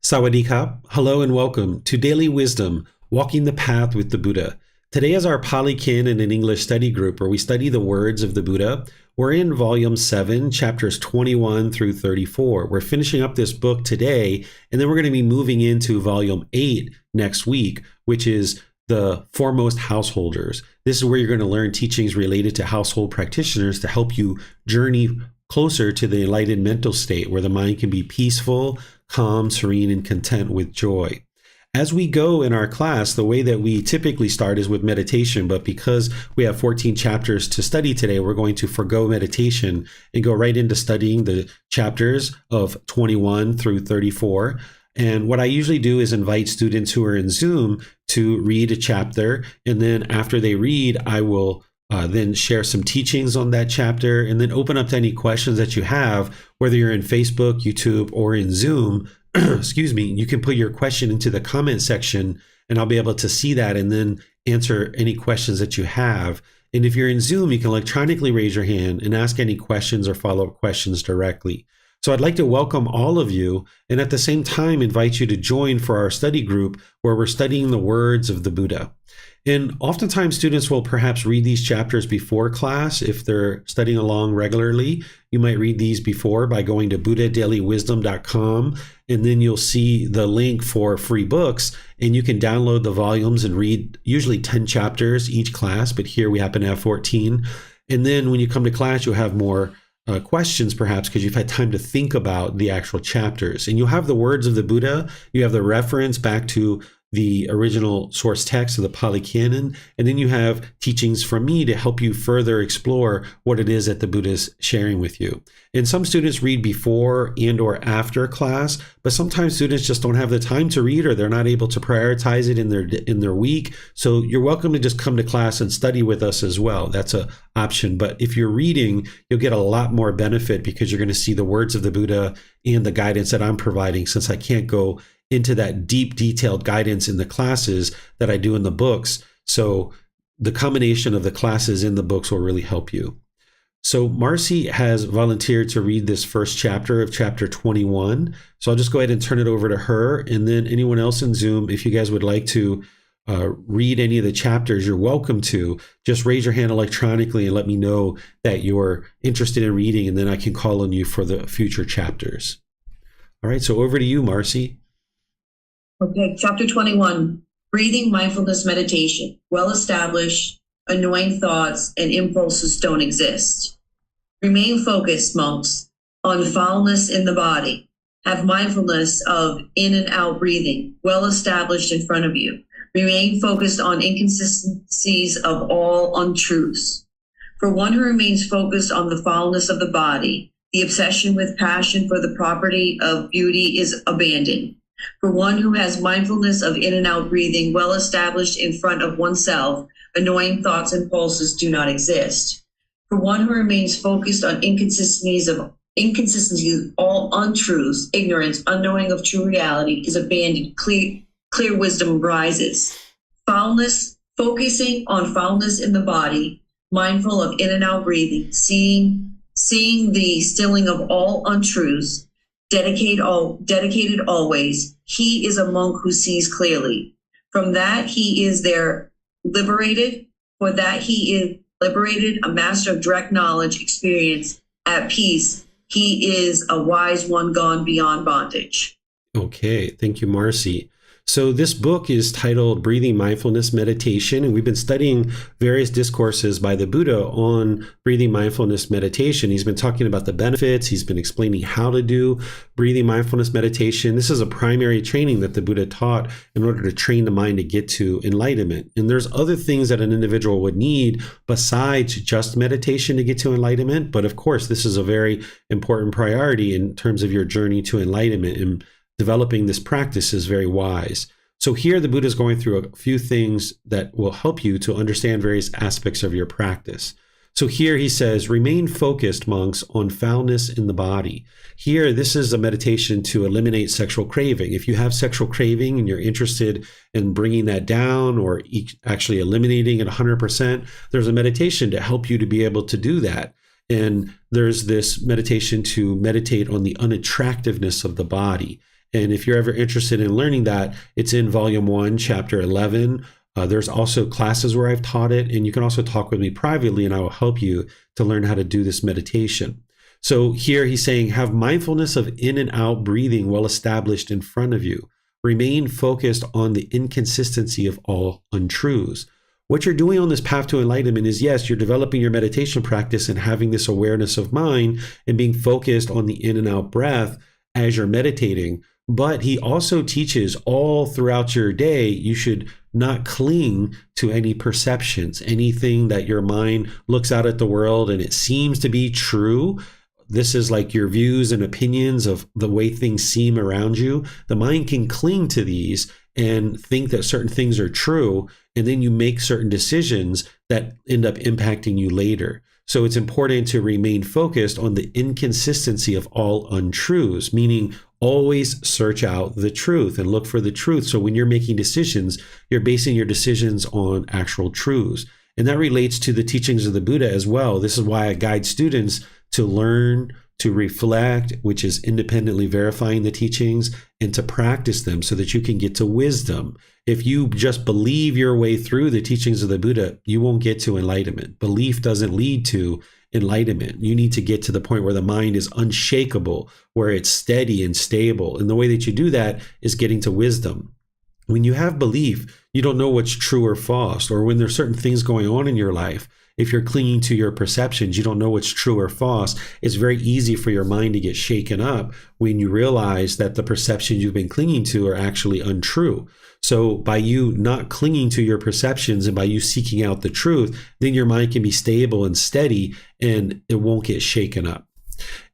Sawadee-ka. Hello and welcome to Daily Wisdom, Walking the Path with the Buddha. Today is our Pali Canon and English study group where we study the words of the Buddha. We're in volume 7, chapters 21 through 34. We're finishing up this book today, and then we're going to be moving into volume 8 next week, which is the foremost householders. This is where you're going to learn teachings related to household practitioners to help you journey closer to the enlightened mental state where the mind can be peaceful, calm, serene, and content with joy. As we go in our class, the way that we typically start is with meditation, but because we have 14 chapters to study today, we're going to forgo meditation and go right into studying the chapters of 21 through 34. And what I usually do is invite students who are in Zoom to read a chapter, and then after they read, I will then share some teachings on that chapter and then open up to any questions that you have, whether you're in Facebook, YouTube, or in Zoom. Excuse me, you can put your question into the comment section and I'll be able to see that and then answer any questions that you have. And if you're in Zoom, you can electronically raise your hand and ask any questions or follow-up questions directly. So I'd like to welcome all of you and at the same time invite you to join for our study group where we're studying the words of the Buddha. And oftentimes students will perhaps read these chapters before class. If they're studying along regularly, you might read these before by going to buddhadailywisdom.com, and then you'll see the link for free books, and you can download the volumes and read usually 10 chapters each class, but here we happen to have 14. And then when you come to class, you'll have more questions perhaps because you've had time to think about the actual chapters. And you'll have the words of the Buddha, you have the reference back to the original source text of the Pali Canon, and then you have teachings from me to help you further explore what it is that the Buddha is sharing with you. And some students read before and or after class, but sometimes students just don't have the time to read or they're not able to prioritize it in their week. So you're welcome to just come to class and study with us as well. That's an option. But if you're reading, you'll get a lot more benefit because you're going to see the words of the Buddha and the guidance that I'm providing, since I can't go into that deep, detailed guidance in the classes that I do in the books. So the combination of the classes in the books will really help you. So Marcy has volunteered to read this first chapter of chapter 21. So I'll just go ahead and turn it over to her. And then anyone else in Zoom, if you guys would like to read any of the chapters, you're welcome to. Just raise your hand electronically and let me know that you're interested in reading, and then I can call on you for the future chapters. All right, so over to you, Marcy. Okay, chapter 21, breathing mindfulness meditation. Well established, annoying thoughts and impulses don't exist. Remain focused, monks, on foulness in the body. Have mindfulness of in and out breathing, well established in front of you. Remain focused on inconsistencies of all untruths. For one who remains focused on the foulness of the body, the obsession with passion for the property of beauty is abandoned. For one who has mindfulness of in and out breathing well established in front of oneself, annoying thoughts and pulses do not exist. For one who remains focused on inconsistencies of all untruths, ignorance, unknowing of true reality is abandoned. Clear wisdom rises. Foulness, focusing on foulness in the body, mindful of in and out breathing, seeing the stilling of all untruths, dedicated always, he is a monk who sees clearly. From that he is there liberated, for that he is liberated, a master of direct knowledge, experience, at peace. He is a wise one gone beyond bondage. Okay, thank you, Marcy. So this book is titled Breathing Mindfulness Meditation, and we've been studying various discourses by the Buddha on breathing mindfulness meditation. He's been talking about the benefits. He's been explaining how to do breathing mindfulness meditation. This is a primary training that the Buddha taught in order to train the mind to get to enlightenment. And there's other things that an individual would need besides just meditation to get to enlightenment. But of course, this is a very important priority in terms of your journey to enlightenment, and developing this practice is very wise. So here the Buddha is going through a few things that will help you to understand various aspects of your practice. So here he says, remain focused, monks, on foulness in the body. Here, this is a meditation to eliminate sexual craving. If you have sexual craving and you're interested in bringing that down or actually eliminating it 100%, there's a meditation to help you to be able to do that. And there's this meditation to meditate on the unattractiveness of the body. And if you're ever interested in learning that, it's in Volume 1, Chapter 11. There's also classes where I've taught it, and you can also talk with me privately, and I will help you to learn how to do this meditation. So here he's saying, have mindfulness of in and out breathing well established in front of you. Remain focused on the inconsistency of all untruths. What you're doing on this path to enlightenment is, yes, you're developing your meditation practice and having this awareness of mind and being focused on the in and out breath as you're meditating. But he also teaches all throughout your day, you should not cling to any perceptions, anything that your mind looks out at the world and it seems to be true. This is like your views and opinions of the way things seem around you. The mind can cling to these and think that certain things are true, and then you make certain decisions that end up impacting you later. So it's important to remain focused on the inconsistency of all untruths, meaning always search out the truth and look for the truth. So when you're making decisions, you're basing your decisions on actual truths. And that relates to the teachings of the Buddha as well. This is why I guide students to learn, to reflect, which is independently verifying the teachings, and to practice them so that you can get to wisdom. If you just believe your way through the teachings of the Buddha, you won't get to enlightenment. Belief doesn't lead to enlightenment. You need to get to the point where the mind is unshakable, where it's steady and stable. And the way that you do that is getting to wisdom. When you have belief, you don't know what's true or false, or when there's certain things going on in your life, if you're clinging to your perceptions, you don't know what's true or false. It's very easy for your mind to get shaken up when you realize that the perceptions you've been clinging to are actually untrue. So by you not clinging to your perceptions and by you seeking out the truth, then your mind can be stable and steady and it won't get shaken up.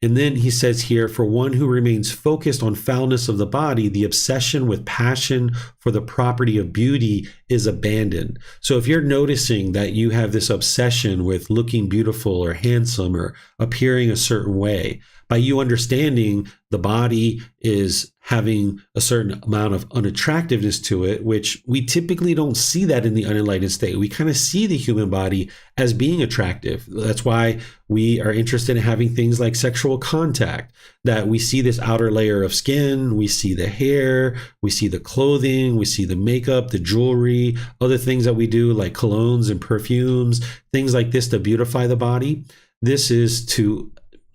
And then he says here, for one who remains focused on foulness of the body, the obsession with passion for the property of beauty is abandoned. So if you're noticing that you have this obsession with looking beautiful or handsome or appearing a certain way, by you understanding the body is having a certain amount of unattractiveness to it, which we typically don't see that in the unenlightened state. We kind of see the human body as being attractive. That's why we are interested in having things like sexual contact, that we see this outer layer of skin, we see the hair, we see the clothing, we see the makeup, the jewelry, other things that we do like colognes and perfumes, things like this to beautify the body. This is to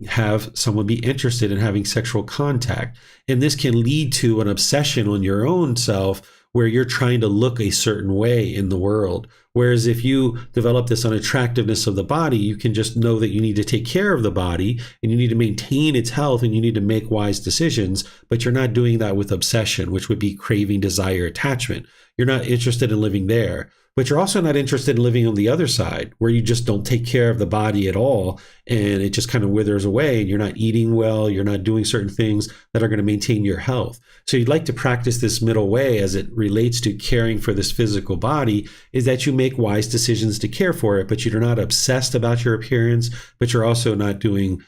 have someone be interested in having sexual contact. And this can lead to an obsession on your own self where you're trying to look a certain way in the world. Whereas if you develop this unattractiveness of the body, you can just know that you need to take care of the body and you need to maintain its health and you need to make wise decisions, but you're not doing that with obsession, which would be craving, desire, attachment. You're not interested in living there. But you're also not interested in living on the other side, where you just don't take care of the body at all, and it just kind of withers away, and you're not eating well, you're not doing certain things that are going to maintain your health. So you'd like to practice this middle way as it relates to caring for this physical body, is that you make wise decisions to care for it, but you're not obsessed about your appearance, but you're also not doing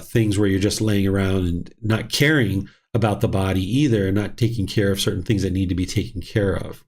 things where you're just laying around and not caring about the body either, and not taking care of certain things that need to be taken care of.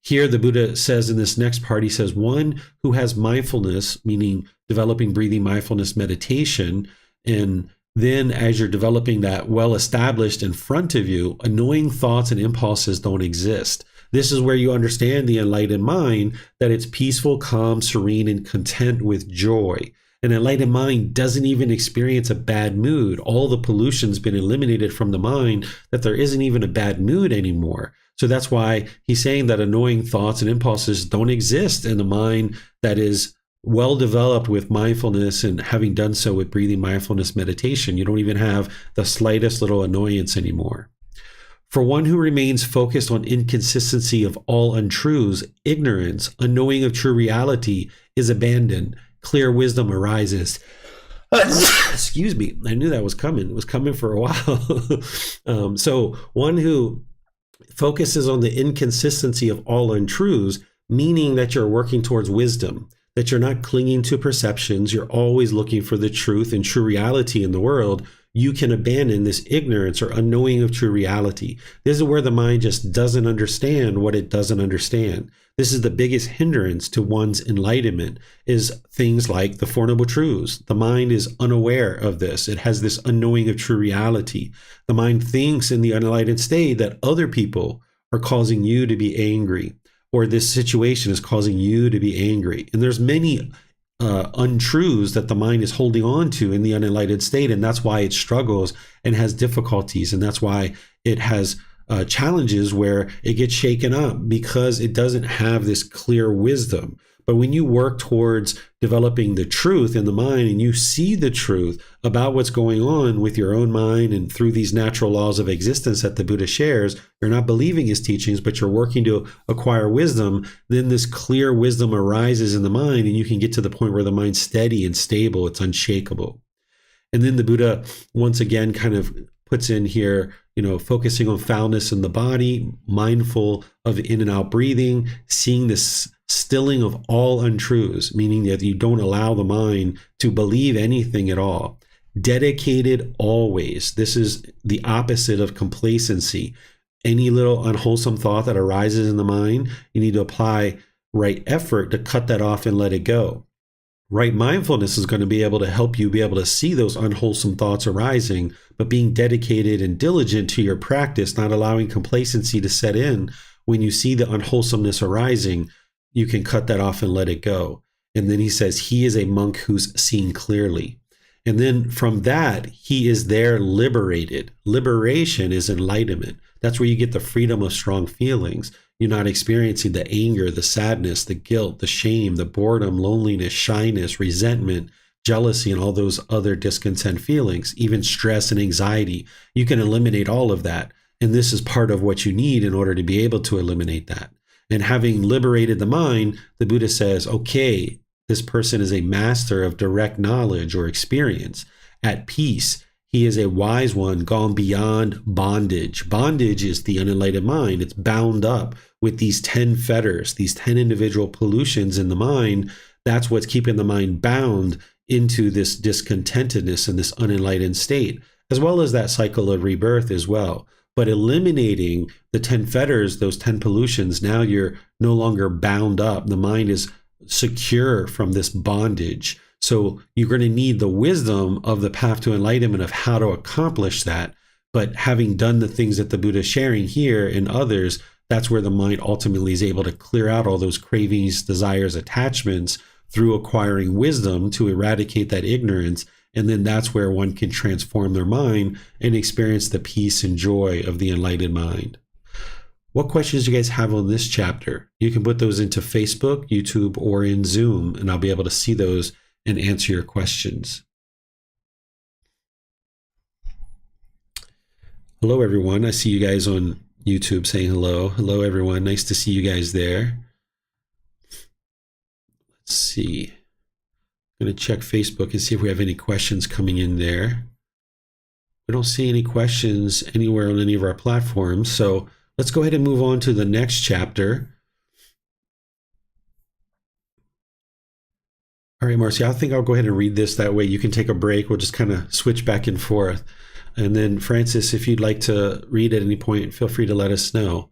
Here, the Buddha says in this next part, he says, one who has mindfulness, meaning developing breathing mindfulness meditation, and then as you're developing that well established in front of you, annoying thoughts and impulses don't exist. This is where you understand the enlightened mind, that it's peaceful, calm, serene, and content with joy. An enlightened mind doesn't even experience a bad mood. All the pollution's been eliminated from the mind, that there isn't even a bad mood anymore. So that's why he's saying that annoying thoughts and impulses don't exist in a mind that is well developed with mindfulness, and having done so with breathing mindfulness meditation, you don't even have the slightest little annoyance anymore. For one who remains focused on inconsistency of all untruths, ignorance, unknowing of true reality is abandoned. Clear wisdom arises. Excuse me. I knew that was coming. It was coming for a while. So one who focuses on the inconsistency of all untruths, meaning that you're working towards wisdom, that you're not clinging to perceptions, you're always looking for the truth and true reality in the world, you can abandon this ignorance or unknowing of true reality. This is where the mind just doesn't understand what it doesn't understand. This is the biggest hindrance to one's enlightenment, is things like the Four Noble Truths. The mind is unaware of this. It has this unknowing of true reality. The mind thinks in the unenlightened state that other people are causing you to be angry, or this situation is causing you to be angry. And there's many untruths that the mind is holding on to in the unenlightened state, and that's why it struggles and has difficulties, and that's why it has challenges where it gets shaken up, because it doesn't have this clear wisdom. But when you work towards developing the truth in the mind, and you see the truth about what's going on with your own mind and through these natural laws of existence that the Buddha shares, you're not believing his teachings, but you're working to acquire wisdom, then this clear wisdom arises in the mind, and you can get to the point where the mind's steady and stable, it's unshakable. And then the Buddha, once again, kind of puts in here, focusing on foulness in the body, mindful of in and out breathing, seeing this stilling of all untruths, meaning that you don't allow the mind to believe anything at all. Dedicated always. This is the opposite of complacency. Any little unwholesome thought that arises in the mind, you need to apply right effort to cut that off and let it go. Right mindfulness is going to be able to help you be able to see those unwholesome thoughts arising, but being dedicated and diligent to your practice, not allowing complacency to set in. When you see the unwholesomeness arising, you can cut that off and let it go. And then he says, he is a monk who's seen clearly. And then from that, he is there liberated. Liberation is enlightenment. That's where you get the freedom of strong feelings. You're not experiencing the anger, the sadness, the guilt, the shame, the boredom, loneliness, shyness, resentment, jealousy, and all those other discontent feelings, even stress and anxiety. You can eliminate all of that. And this is part of what you need in order to be able to eliminate that. And having liberated the mind, the Buddha says, okay, this person is a master of direct knowledge or experience. At peace, he is a wise one gone beyond bondage. Bondage is the unenlightened mind. It's bound up with these 10 fetters, these 10 individual pollutions in the mind. That's what's keeping the mind bound into this discontentedness and this unenlightened state, as well as that cycle of rebirth as well. But eliminating the 10 fetters, those 10 pollutions, now you're no longer bound up. The mind is secure from this bondage. So you're going to need the wisdom of the path to enlightenment of how to accomplish that. But having done the things that the Buddha is sharing here and others, that's where the mind ultimately is able to clear out all those cravings, desires, attachments through acquiring wisdom to eradicate that ignorance. And then that's where one can transform their mind and experience the peace and joy of the enlightened mind. What questions do you guys have on this chapter? You can put those into Facebook, YouTube, or in Zoom, and I'll be able to see those and answer your questions. Hello, everyone. I see you guys on YouTube saying hello. Hello, everyone. Nice to see you guys there. Let's see. I'm going to check Facebook and see if we have any questions coming in there. We don't see any questions anywhere on any of our platforms, so let's go ahead and move on to the next chapter. All right, Marcy, I think I'll go ahead and read this. That way you can take a break. We'll just kind of switch back and forth. And then, Francis, if you'd like to read at any point, feel free to let us know.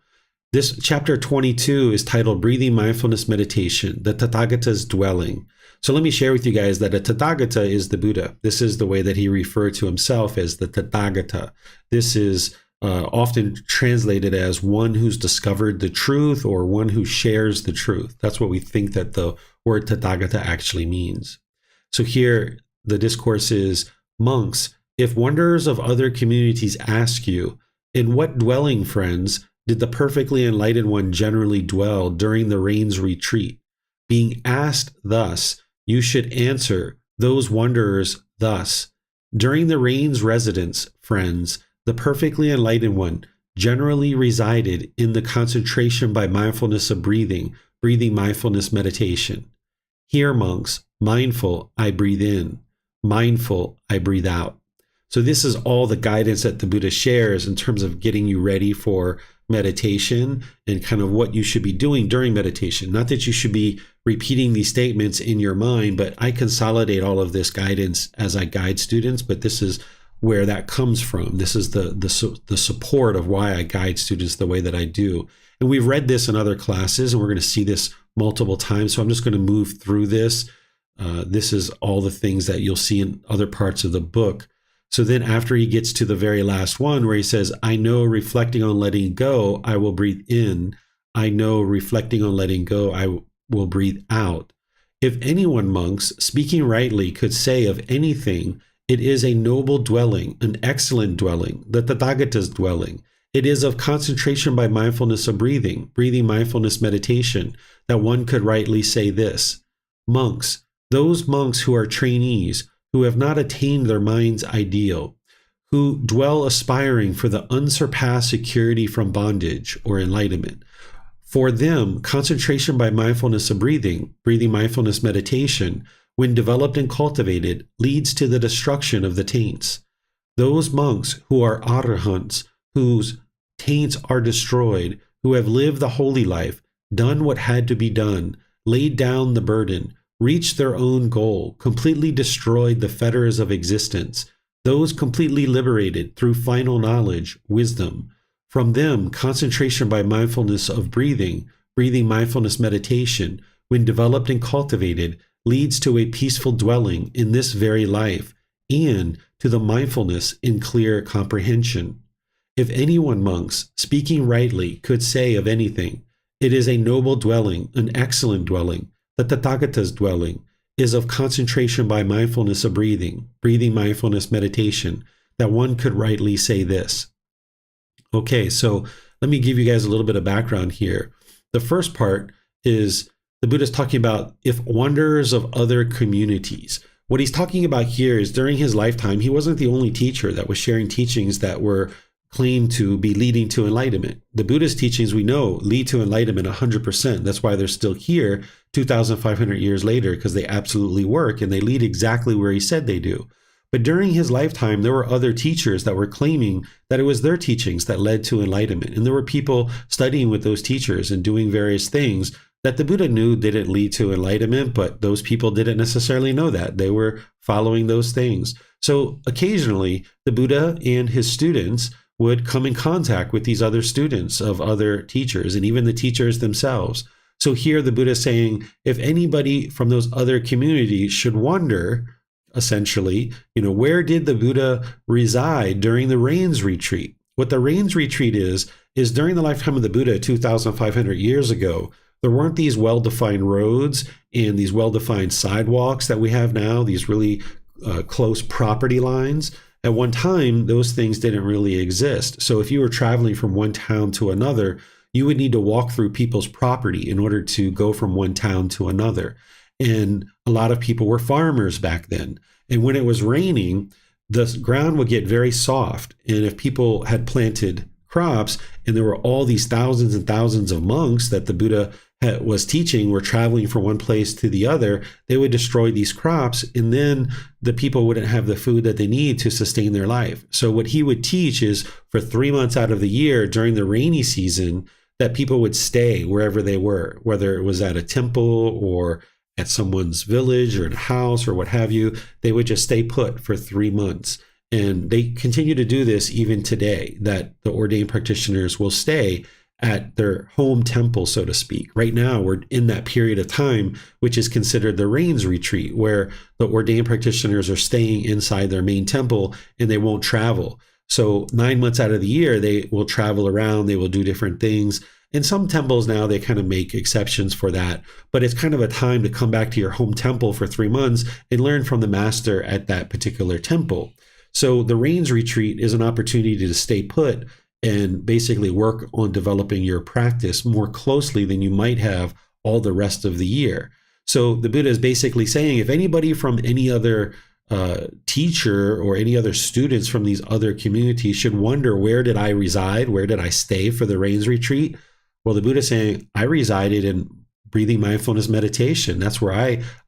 This chapter 22 is titled Breathing Mindfulness Meditation, the Tathagata's Dwelling. So let me share with you guys that a Tathagata is the Buddha. This is the way that he referred to himself, as the Tathagata. This is often translated as one who's discovered the truth or one who shares the truth. That's what we think that the word Tathagata actually means. So here the discourse is, monks, if wanderers of other communities ask you, in what dwelling, friends, did the perfectly enlightened one generally dwell during the rain's retreat? Being asked thus, you should answer those wanderers thus. During the rain's residence, friends, the perfectly enlightened one generally resided in the concentration by mindfulness of breathing mindfulness meditation. Here, monks, mindful, I breathe in. Mindful, I breathe out. So this is all the guidance that the Buddha shares in terms of getting you ready for meditation and kind of what you should be doing during meditation. Not that you should be repeating these statements in your mind, but I consolidate all of this guidance as I guide students, but this is where that comes from. This is the support of why I guide students the way that I do. And we've read this in other classes, and we're going to see this multiple times. So I'm just going to move through this. This is all the things that you'll see in other parts of the book. So then after he gets to the very last one where he says, I know reflecting on letting go, I will breathe in. I know reflecting on letting go, I will breathe out. If anyone, monks, speaking rightly, could say of anything, it is a noble dwelling, an excellent dwelling, the Tathagata's dwelling. It is of concentration by mindfulness of breathing mindfulness meditation, that one could rightly say this. Monks, those monks who are trainees, who have not attained their mind's ideal, who dwell aspiring for the unsurpassed security from bondage or enlightenment. For them, concentration by mindfulness of breathing mindfulness meditation, when developed and cultivated, leads to the destruction of the taints. Those monks who are arahants, whose taints are destroyed, who have lived the holy life, done what had to be done, laid down the burden, reached their own goal, completely destroyed the fetters of existence, those completely liberated through final knowledge, wisdom. From them, concentration by mindfulness of breathing mindfulness meditation, when developed and cultivated, leads to a peaceful dwelling in this very life and to the mindfulness in clear comprehension. If anyone, monks, speaking rightly, could say of anything, it is a noble dwelling, an excellent dwelling, the Tathagata's dwelling, is of concentration by mindfulness of breathing mindfulness meditation, that one could rightly say this. Okay, so let me give you guys a little bit of background here. The first part is the Buddha's talking about if wanderers of other communities. What he's talking about here is during his lifetime, he wasn't the only teacher that was sharing teachings that were claimed to be leading to enlightenment. The Buddhist teachings, we know, lead to enlightenment 100%. That's why they're still here 2,500 years later, because they absolutely work and they lead exactly where he said they do. But during his lifetime, there were other teachers that were claiming that it was their teachings that led to enlightenment. And there were people studying with those teachers and doing various things that the Buddha knew didn't lead to enlightenment, but those people didn't necessarily know that. They were following those things. So occasionally, the Buddha and his students would come in contact with these other students of other teachers and even the teachers themselves. So here the Buddha is saying, if anybody from those other communities should wonder, essentially, where did the Buddha reside during the rains retreat? What the rains retreat is during the lifetime of the Buddha 2,500 years ago, there weren't these well-defined roads and these well-defined sidewalks that we have now, these really close property lines. At one time, those things didn't really exist. So if you were traveling from one town to another, you would need to walk through people's property in order to go from one town to another. And a lot of people were farmers back then. And when it was raining, the ground would get very soft. And if people had planted crops and there were all these thousands and thousands of monks that the Buddha was teaching were traveling from one place to the other, they would destroy these crops, and then the people wouldn't have the food that they need to sustain their life. So what he would teach is for 3 months out of the year during the rainy season, that people would stay wherever they were, whether it was at a temple or at someone's village or in a house or what have you. They would just stay put for 3 months. And they continue to do this even today, that the ordained practitioners will stay at their home temple, so to speak. Right now, we're in that period of time, which is considered the rains retreat, where the ordained practitioners are staying inside their main temple and they won't travel. So 9 months out of the year, they will travel around, they will do different things. In some temples now, they kind of make exceptions for that, but it's kind of a time to come back to your home temple for 3 months and learn from the master at that particular temple. So the rains retreat is an opportunity to stay put and basically work on developing your practice more closely than you might have all the rest of the year. So the Buddha is basically saying, if anybody from any other teacher or any other students from these other communities should wonder, where did I reside? Where did I stay for the rains retreat? Well, the Buddha is saying, I resided in breathing mindfulness meditation. That's where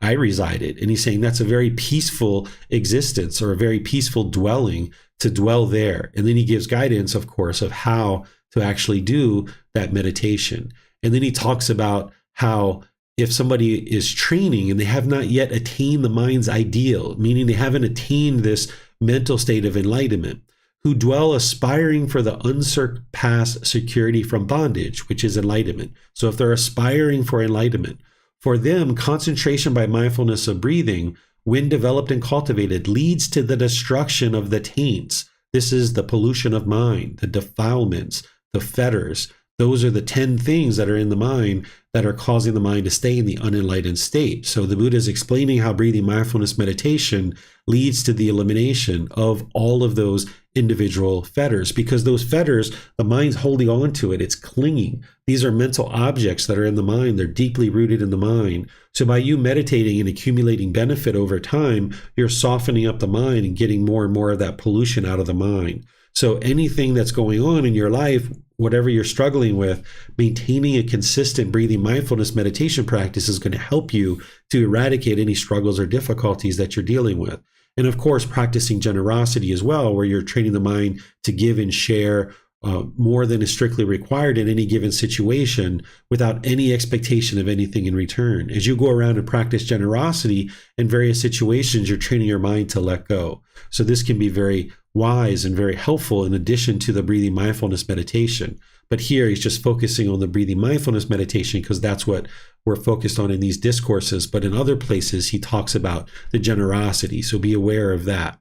I resided. And he's saying that's a very peaceful existence, or a very peaceful dwelling, to dwell there. And then he gives guidance, of course, of how to actually do that meditation. And then he talks about how if somebody is training and they have not yet attained the mind's ideal, meaning they haven't attained this mental state of enlightenment, who dwell aspiring for the unsurpassed security from bondage, which is enlightenment. So if they're aspiring for enlightenment, for them, concentration by mindfulness of breathing, when developed and cultivated, leads to the destruction of the taints. This is the pollution of mind, the defilements, the fetters. Those are the 10 things that are in the mind that are causing the mind to stay in the unenlightened state. So the Buddha is explaining how breathing mindfulness meditation leads to the elimination of all of those individual fetters, because those fetters, the mind's holding on to it, it's clinging. These are mental objects that are in the mind. They're deeply rooted in the mind. So by you meditating and accumulating benefit over time, you're softening up the mind and getting more and more of that pollution out of the mind. So anything that's going on in your life, whatever you're struggling with, maintaining a consistent breathing mindfulness meditation practice is going to help you to eradicate any struggles or difficulties that you're dealing with. And of course, practicing generosity as well, where you're training the mind to give and share more than is strictly required in any given situation without any expectation of anything in return. As you go around and practice generosity in various situations, you're training your mind to let go. So this can be very wise and very helpful in addition to the breathing mindfulness meditation. But here he's just focusing on the breathing mindfulness meditation because that's what we're focused on in these discourses. But in other places, he talks about the generosity. So be aware of that.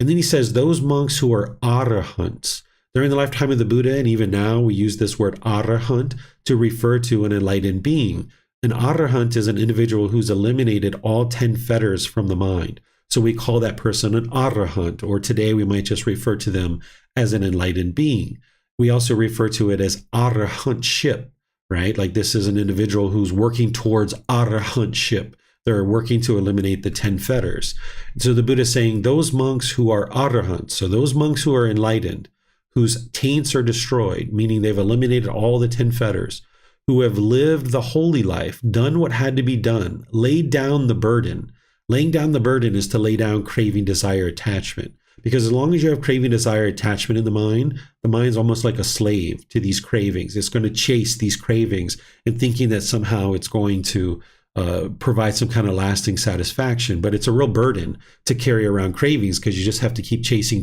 And then he says, those monks who are arahants, during the lifetime of the Buddha, and even now we use this word arahant to refer to an enlightened being. An arahant is an individual who's eliminated all 10 fetters from the mind. So we call that person an arahant, or today we might just refer to them as an enlightened being. We also refer to it as arahantship, right? Like this is an individual who's working towards arahantship. They're working to eliminate the 10 fetters. So the Buddha is saying those monks who are arahants, so those monks who are enlightened, whose taints are destroyed, meaning they've eliminated all the 10 fetters, who have lived the holy life, done what had to be done, laid down the burden. Laying down the burden is to lay down craving, desire, attachment. Because as long as you have craving, desire, attachment in the mind's almost like a slave to these cravings. It's going to chase these cravings and thinking that somehow it's going to provide some kind of lasting satisfaction. But it's a real burden to carry around cravings because you just have to keep chasing.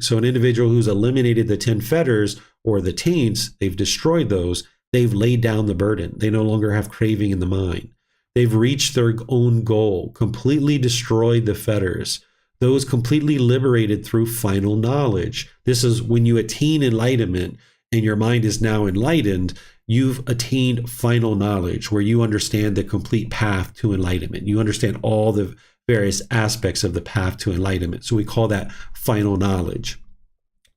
So an individual who's eliminated the 10 fetters or the taints, they've destroyed those, they've laid down the burden. They no longer have craving in the mind. They've reached their own goal, completely destroyed the fetters. Those completely liberated through final knowledge. This is when you attain enlightenment and your mind is now enlightened, you've attained final knowledge where you understand the complete path to enlightenment. You understand all the various aspects of the path to enlightenment. So we call that final knowledge.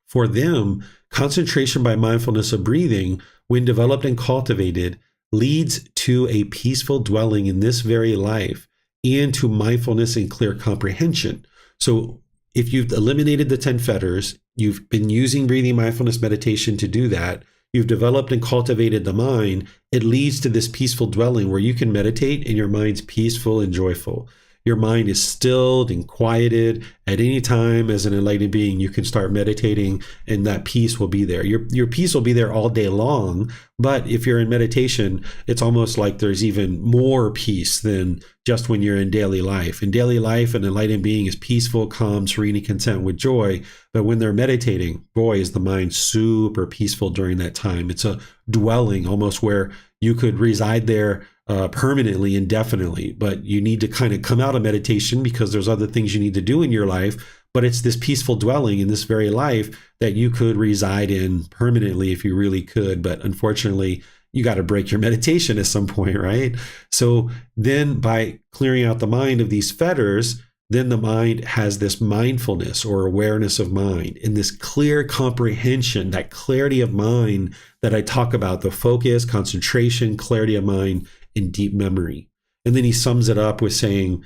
For them, concentration by mindfulness of breathing, when developed and cultivated, leads to a peaceful dwelling in this very life and to mindfulness and clear comprehension. So if you've eliminated the 10 fetters, you've been using breathing mindfulness meditation to do that, you've developed and cultivated the mind, it leads to this peaceful dwelling where you can meditate and your mind's peaceful and joyful. Your mind is stilled and quieted. At any time as an enlightened being, you can start meditating and that peace will be there. Your peace will be there all day long. But if you're in meditation, it's almost like there's even more peace than just when you're in daily life. In daily life, an enlightened being is peaceful, calm, serene, and content with joy. But when they're meditating, boy, is the mind super peaceful during that time. It's a dwelling almost where you could reside there permanently, indefinitely, but you need to kind of come out of meditation because there's other things you need to do in your life. But it's this peaceful dwelling in this very life that you could reside in permanently if you really could. But unfortunately, you got to break your meditation at some point, right? So then by clearing out the mind of these fetters, then the mind has this mindfulness or awareness of mind and this clear comprehension, that clarity of mind that I talk about, the focus, concentration, clarity of mind, and deep memory. And then he sums it up with saying,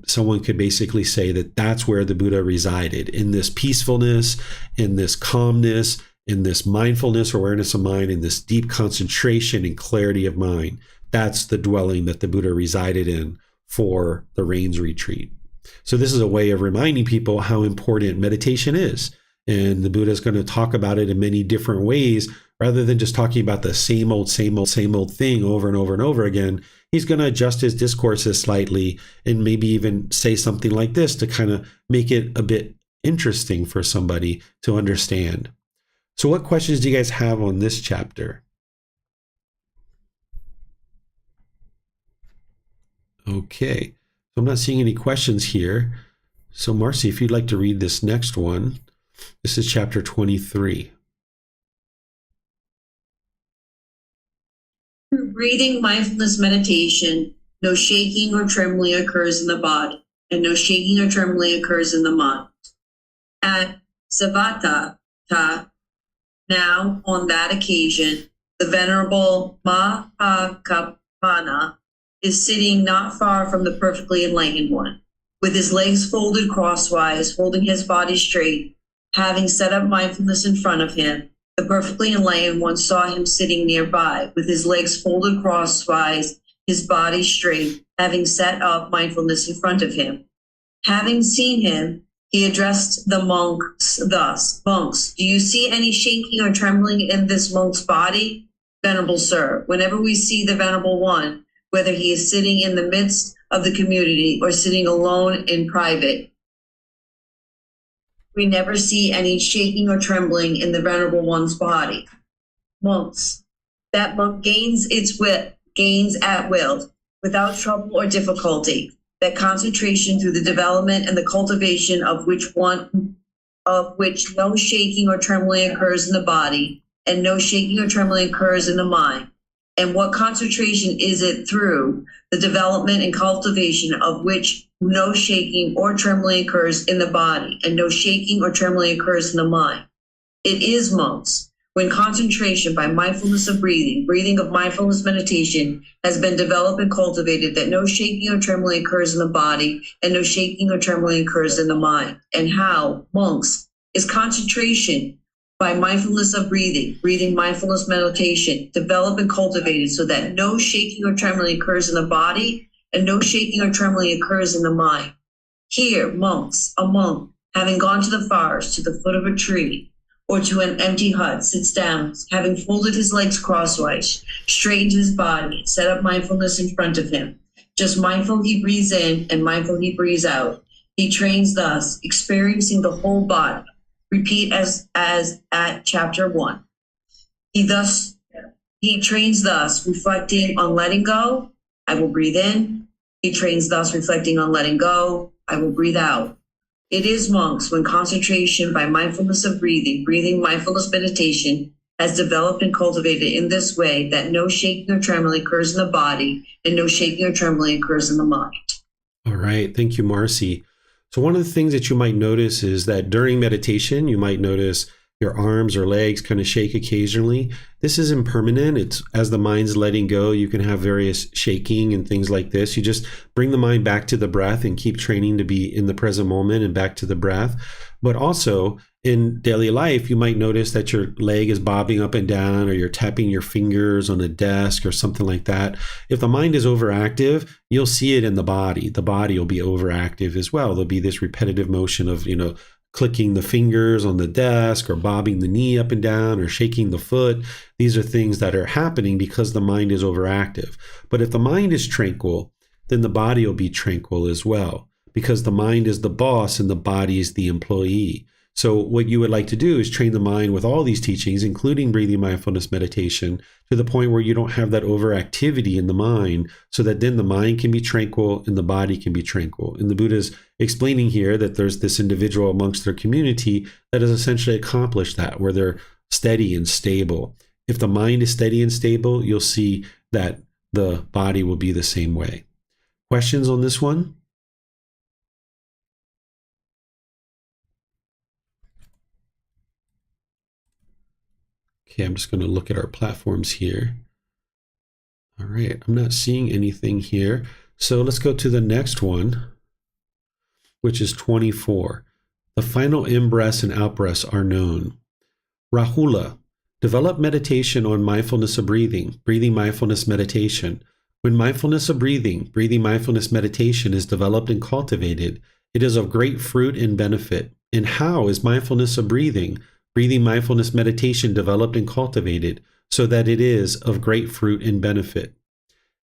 someone could basically say that that's where the Buddha resided, in this peacefulness, in this calmness, in this mindfulness, awareness of mind, in this deep concentration and clarity of mind. That's the dwelling that the Buddha resided in for the Rains retreat. So this is a way of reminding people how important meditation is. And the Buddha is going to talk about it in many different ways rather than just talking about the same old thing over and over and over again, he's going to adjust his discourses slightly and maybe even say something like this to kind of make it a bit interesting for somebody to understand. So what questions do you guys have on this chapter? Okay, so I'm not seeing any questions here. So Marcy, if you'd like to read this next one, this is chapter 23. Through breathing mindfulness meditation, no shaking or trembling occurs in the body, and no shaking or trembling occurs in the mind. At Savatha, now on that occasion, the Venerable Mahakappana is sitting not far from the perfectly enlightened one, with his legs folded crosswise, holding his body straight, having set up mindfulness in front of him. The perfectly enlightened one saw him sitting nearby, with his legs folded crosswise, his body straight, having set up mindfulness in front of him. Having seen him, he addressed the monks thus: Monks, do you see any shaking or trembling in this monk's body? Venerable Sir, whenever we see the Venerable One, whether he is sitting in the midst of the community or sitting alone in private, we never see any shaking or trembling in the Venerable One's body. Monks, that monk gains at will, without trouble or difficulty, that concentration through the development and the cultivation of which no shaking or trembling occurs in the body, and no shaking or trembling occurs in the mind. And what concentration is it through the development and cultivation of which no shaking or trembling occurs in the body, and no shaking or trembling occurs in the mind? It is, monks, when concentration by mindfulness of breathing of mindfulness meditation has been developed and cultivated, that no shaking or trembling occurs in the body, and no shaking or trembling occurs in the mind. And how, monks, is concentration by mindfulness of breathing mindfulness meditation, developed and cultivated so that no shaking or trembling occurs in the body, and no shaking or trembling occurs in the mind? Here, monks, a monk, having gone to the forest, to the foot of a tree, or to an empty hut, sits down, having folded his legs crosswise, straightened his body, set up mindfulness in front of him. Just mindful he breathes in and mindful he breathes out. He trains thus, experiencing the whole body. Repeat as at chapter 1. He trains thus, reflecting on letting go, I will breathe in. He trains thus, reflecting on letting go, I will breathe out. It is, monks, when concentration by mindfulness of breathing mindfulness meditation has developed and cultivated in this way, that no shaking or trembling occurs in the body, and no shaking or trembling occurs in the mind. All right. Thank you, Marcy. So one of the things that you might notice is that during meditation, you might notice your arms or legs kind of shake occasionally. This is impermanent. It's as the mind's letting go, you can have various shaking and things like this. You just bring the mind back to the breath and keep training to be in the present moment and back to the breath. But also in daily life, you might notice that your leg is bobbing up and down, or you're tapping your fingers on a desk or something like that. If the mind is overactive, you'll see it in the body. The body will be overactive as well. There'll be this repetitive motion of, clicking the fingers on the desk, or bobbing the knee up and down, or shaking the foot. These are things that are happening because the mind is overactive. But if the mind is tranquil, then the body will be tranquil as well, because the mind is the boss and the body is the employee. So what you would like to do is train the mind with all these teachings, including breathing mindfulness meditation, to the point where you don't have that overactivity in the mind, so that then the mind can be tranquil and the body can be tranquil. And the Buddha's explaining here that there's this individual amongst their community that has essentially accomplished that, where they're steady and stable. If the mind is steady and stable, you'll see that the body will be the same way. Questions on this one? Okay, I'm just going to look at our platforms here. All right, I'm not seeing anything here. So let's go to the next one, which is 24. The final in-breaths and out-breaths are known. Rahula, develop meditation on mindfulness of breathing mindfulness meditation. When mindfulness of breathing mindfulness meditation is developed and cultivated, it is of great fruit and benefit. And how is mindfulness of breathing breathing mindfulness meditation developed and cultivated so that it is of great fruit and benefit.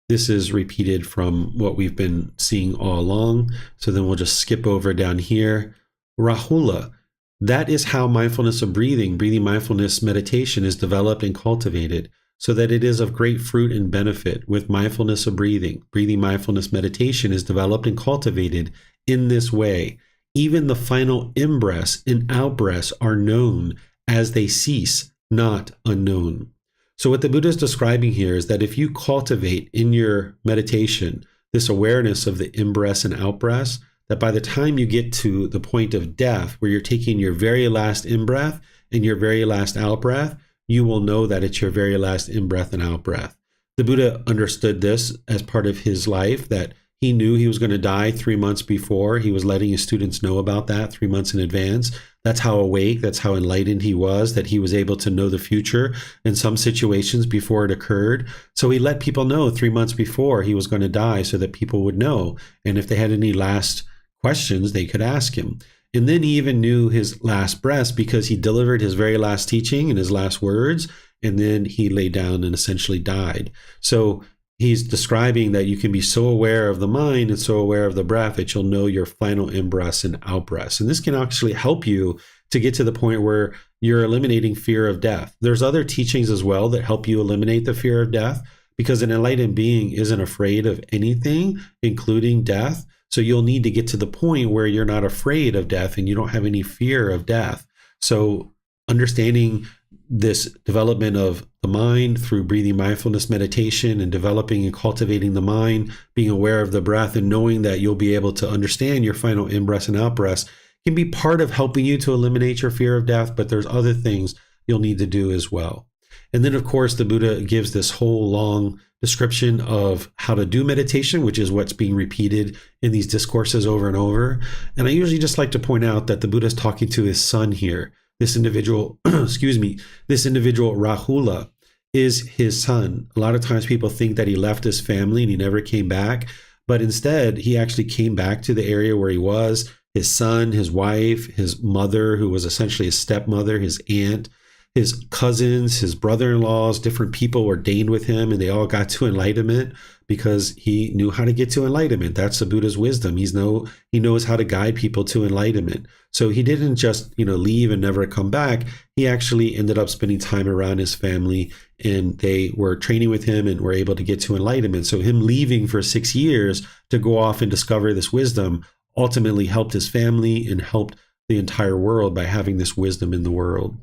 This is repeated from what we've been seeing all along. So then we'll just skip over down here. Rahula, that is how mindfulness of breathing mindfulness meditation is developed and cultivated so that it is of great fruit and benefit. With mindfulness of breathing mindfulness meditation is developed and cultivated in this way. Even the final in-breaths and out-breaths are known as they cease, not unknown. So what the Buddha is describing here is that if you cultivate in your meditation this awareness of the in-breaths and out-breaths, that by the time you get to the point of death, where you're taking your very last in-breath and your very last out-breath, you will know that it's your very last in-breath and out-breath. The Buddha understood this as part of his life, that he knew he was going to die 3 months before. He was letting his students know about that 3 months in advance. That's how awake, that's how enlightened he was, that he was able to know the future in some situations before it occurred. So he let people know 3 months before he was going to die so that people would know. And if they had any last questions, they could ask him. And then he even knew his last breaths because he delivered his very last teaching and his last words, and then he lay down and essentially died. So he's describing that you can be so aware of the mind and so aware of the breath that you'll know your final in-breaths and out-breaths. And this can actually help you to get to the point where you're eliminating fear of death. There's other teachings as well that help you eliminate the fear of death, because an enlightened being isn't afraid of anything, including death. So you'll need to get to the point where you're not afraid of death and you don't have any fear of death. So understanding this development of the mind through breathing mindfulness meditation and developing and cultivating the mind, being aware of the breath and knowing that you'll be able to understand your final in-breaths and out-breaths can be part of helping you to eliminate your fear of death, but there's other things you'll need to do as well. And then, of course, the Buddha gives this whole long description of how to do meditation, which is what's being repeated in these discourses over and over. And I usually just like to point out that the Buddha is talking to his son here. This individual, this individual Rahula is his son. A lot of times people think that he left his family and he never came back, but instead he actually came back to the area where he was. His son, his wife, his mother, who was essentially his stepmother, his aunt, his cousins, his brother-in-laws, different people ordained with him, and they all got to enlightenment because he knew how to get to enlightenment. That's the Buddha's wisdom. He knows how to guide people to enlightenment. So he didn't just, leave and never come back. He actually ended up spending time around his family, and they were training with him and were able to get to enlightenment. So him leaving for 6 years to go off and discover this wisdom ultimately helped his family and helped the entire world by having this wisdom in the world.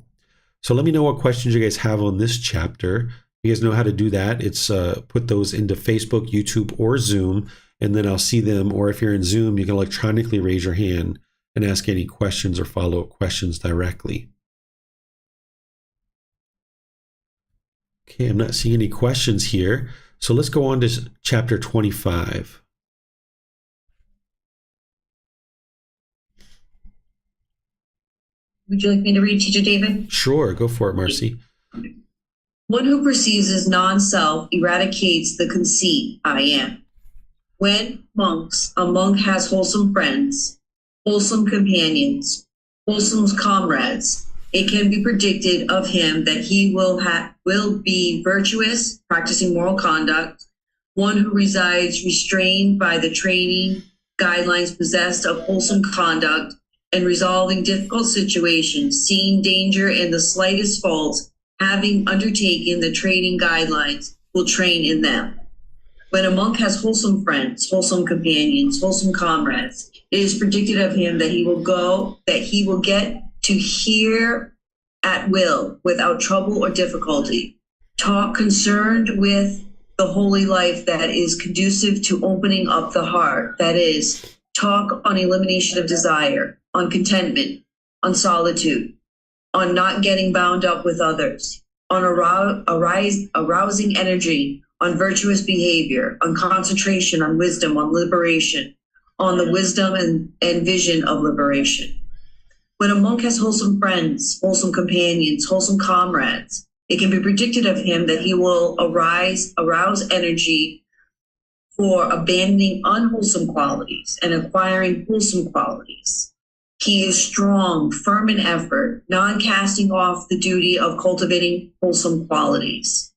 So let me know what questions you guys have on this chapter. You guys know how to do that. It's put those into Facebook, YouTube, or Zoom, and then I'll see them. Or if you're in Zoom, you can electronically raise your hand and ask any questions or follow-up questions directly. Okay, I'm not seeing any questions here. So let's go on to chapter 25. Would you like me to read, Teacher David? Sure, go for it, Marcy. One who perceives as non-self eradicates the conceit, I am. When a monk has wholesome friends, wholesome companions, wholesome comrades, it can be predicted of him that he will be virtuous, practicing moral conduct, one who resides restrained by the training guidelines possessed of wholesome conduct, and resolving difficult situations, seeing danger in the slightest faults, having undertaken the training guidelines, will train in them. When a monk has wholesome friends, wholesome companions, wholesome comrades, it is predicted of him that he will get to hear at will, without trouble or difficulty, talk concerned with the holy life that is conducive to opening up the heart, that is, talk on elimination of desire, on contentment, on solitude, on not getting bound up with others, on arousing energy, on virtuous behavior, on concentration, on wisdom, on liberation, on the wisdom and vision of liberation. When a monk has wholesome friends, wholesome companions, wholesome comrades, it can be predicted of him that he will arouse energy for abandoning unwholesome qualities and acquiring wholesome qualities. He is strong, firm in effort, non-casting off the duty of cultivating wholesome qualities.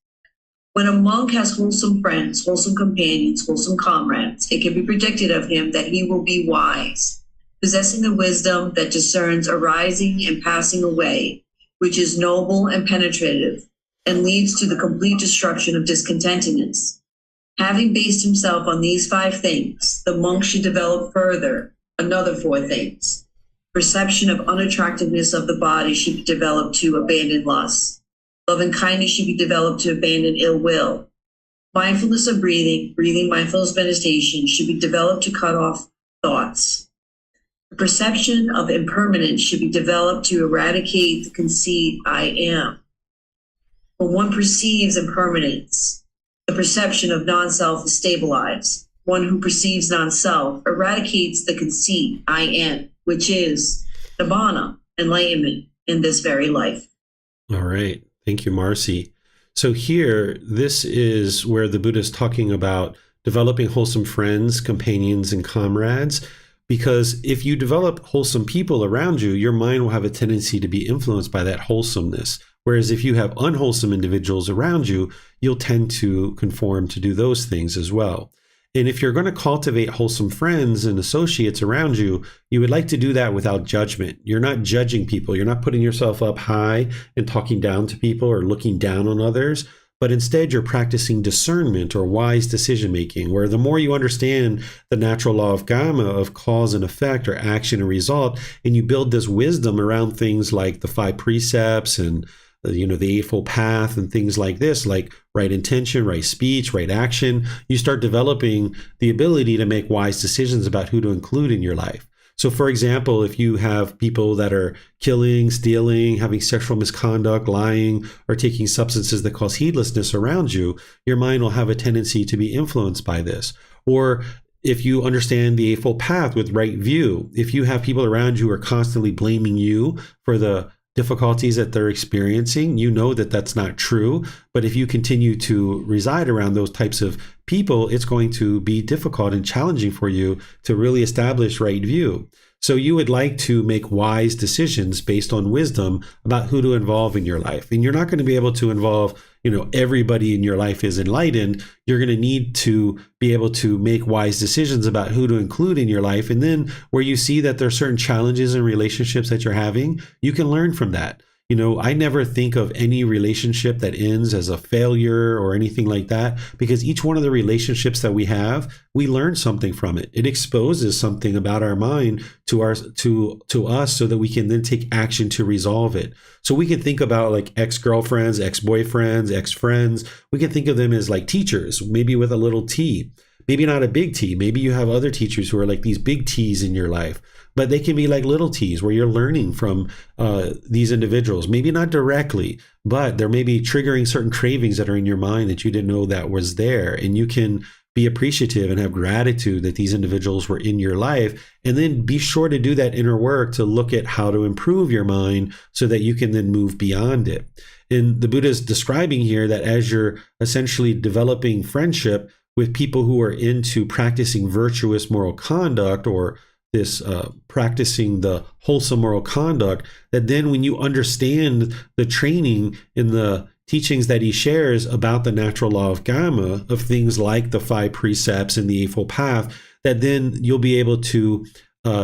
When a monk has wholesome friends, wholesome companions, wholesome comrades, it can be predicted of him that he will be wise, possessing the wisdom that discerns arising and passing away, which is noble and penetrative, and leads to the complete destruction of discontentedness. Having based himself on these 5 things, the monk should develop further another 4 things. Perception of unattractiveness of the body should be developed to abandon lust. Love and kindness should be developed to abandon ill will. Mindfulness of breathing mindfulness meditation should be developed to cut off thoughts. The perception of impermanence should be developed to eradicate the conceit, I am. When one perceives impermanence, the perception of non-self is stabilized. One who perceives non-self eradicates the conceit, I am, which is nibbana, enlightenment, in this very life. All right. Thank you, Marcy. So here, this is where the Buddha is talking about developing wholesome friends, companions, and comrades. Because if you develop wholesome people around you, your mind will have a tendency to be influenced by that wholesomeness. Whereas if you have unwholesome individuals around you, you'll tend to conform to do those things as well. And if you're going to cultivate wholesome friends and associates around you, you would like to do that without judgment. You're not judging people. You're not putting yourself up high and talking down to people or looking down on others, but instead you're practicing discernment or wise decision making, where the more you understand the natural law of Gama, of cause and effect or action and result, and you build this wisdom around things like the 5 precepts and the Eightfold Path and things like this, like right intention, right speech, right action, you start developing the ability to make wise decisions about who to include in your life. So for example, if you have people that are killing, stealing, having sexual misconduct, lying, or taking substances that cause heedlessness around you, your mind will have a tendency to be influenced by this. Or if you understand the Eightfold Path with right view, if you have people around you who are constantly blaming you for the difficulties that they're experiencing, you know that that's not true. But if you continue to reside around those types of people, it's going to be difficult and challenging for you to really establish right view. So you would like to make wise decisions based on wisdom about who to involve in your life. And you're not going to be able to involve, everybody in your life is enlightened. You're going to need to be able to make wise decisions about who to include in your life. And then where you see that there are certain challenges in relationships that you're having, you can learn from that. I never think of any relationship that ends as a failure or anything like that, because each one of the relationships that we have, we learn something from it. It exposes something about our mind to us so that we can then take action to resolve it. So we can think about like ex-girlfriends, ex-boyfriends, ex-friends. We can think of them as like teachers, maybe with a little T. Maybe not a big T. Maybe you have other teachers who are like these big T's in your life, but they can be like little T's where you're learning from these individuals. Maybe not directly, but there may be triggering certain cravings that are in your mind that you didn't know that was there. And you can be appreciative and have gratitude that these individuals were in your life. And then be sure to do that inner work to look at how to improve your mind so that you can then move beyond it. And the Buddha is describing here that as you're essentially developing friendship with people who are into practicing virtuous moral conduct, or this practicing the wholesome moral conduct, that then when you understand the training in the teachings that he shares about the natural law of Gama, of things like the 5 precepts and the Eightfold Path, that then you'll be able to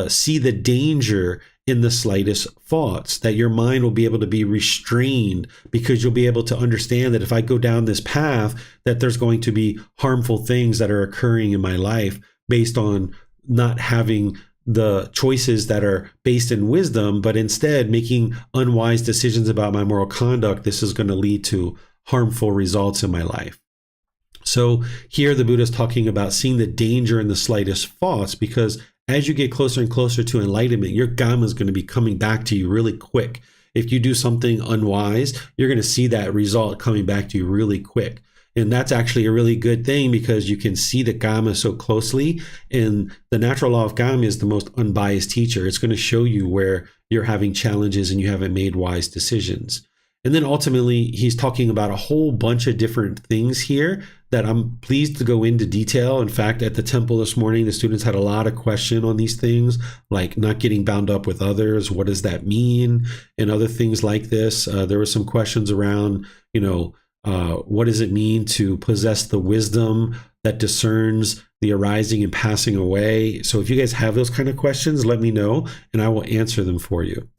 see the danger in the slightest thoughts, that your mind will be able to be restrained, because you'll be able to understand that if I go down this path, that there's going to be harmful things that are occurring in my life based on not having the choices that are based in wisdom, but instead making unwise decisions about my moral conduct. This is going to lead to harmful results in my life. So here the Buddha is talking about seeing the danger in the slightest thoughts, because as you get closer and closer to enlightenment, your Gama is going to be coming back to you really quick. If you do something unwise, you're going to see that result coming back to you really quick. And that's actually a really good thing, because you can see the Gama so closely. And the natural law of Gama is the most unbiased teacher. It's going to show you where you're having challenges and you haven't made wise decisions. And then ultimately, he's talking about a whole bunch of different things here that I'm pleased to go into detail. In fact, at the temple this morning, the students had a lot of questions on these things, like not getting bound up with others. What does that mean? And other things like this. There were some questions around, what does it mean to possess the wisdom that discerns the arising and passing away? So if you guys have those kind of questions, let me know and I will answer them for you.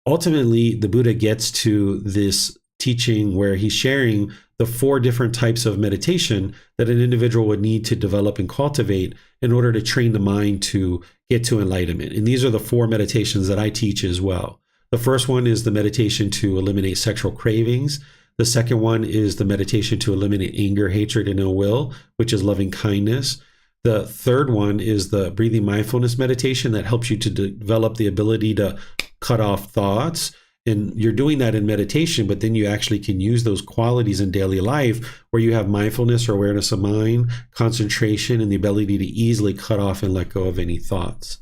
Ultimately, the Buddha gets to this teaching where he's sharing the 4 different types of meditation that an individual would need to develop and cultivate in order to train the mind to get to enlightenment. And these are the 4 meditations that I teach as well. The first one is the meditation to eliminate sexual cravings. The second one is the meditation to eliminate anger, hatred, and ill will, which is loving kindness. The third one is the breathing mindfulness meditation that helps you to develop the ability to cut off thoughts. And you're doing that in meditation, but then you actually can use those qualities in daily life where you have mindfulness or awareness of mind, concentration, and the ability to easily cut off and let go of any thoughts.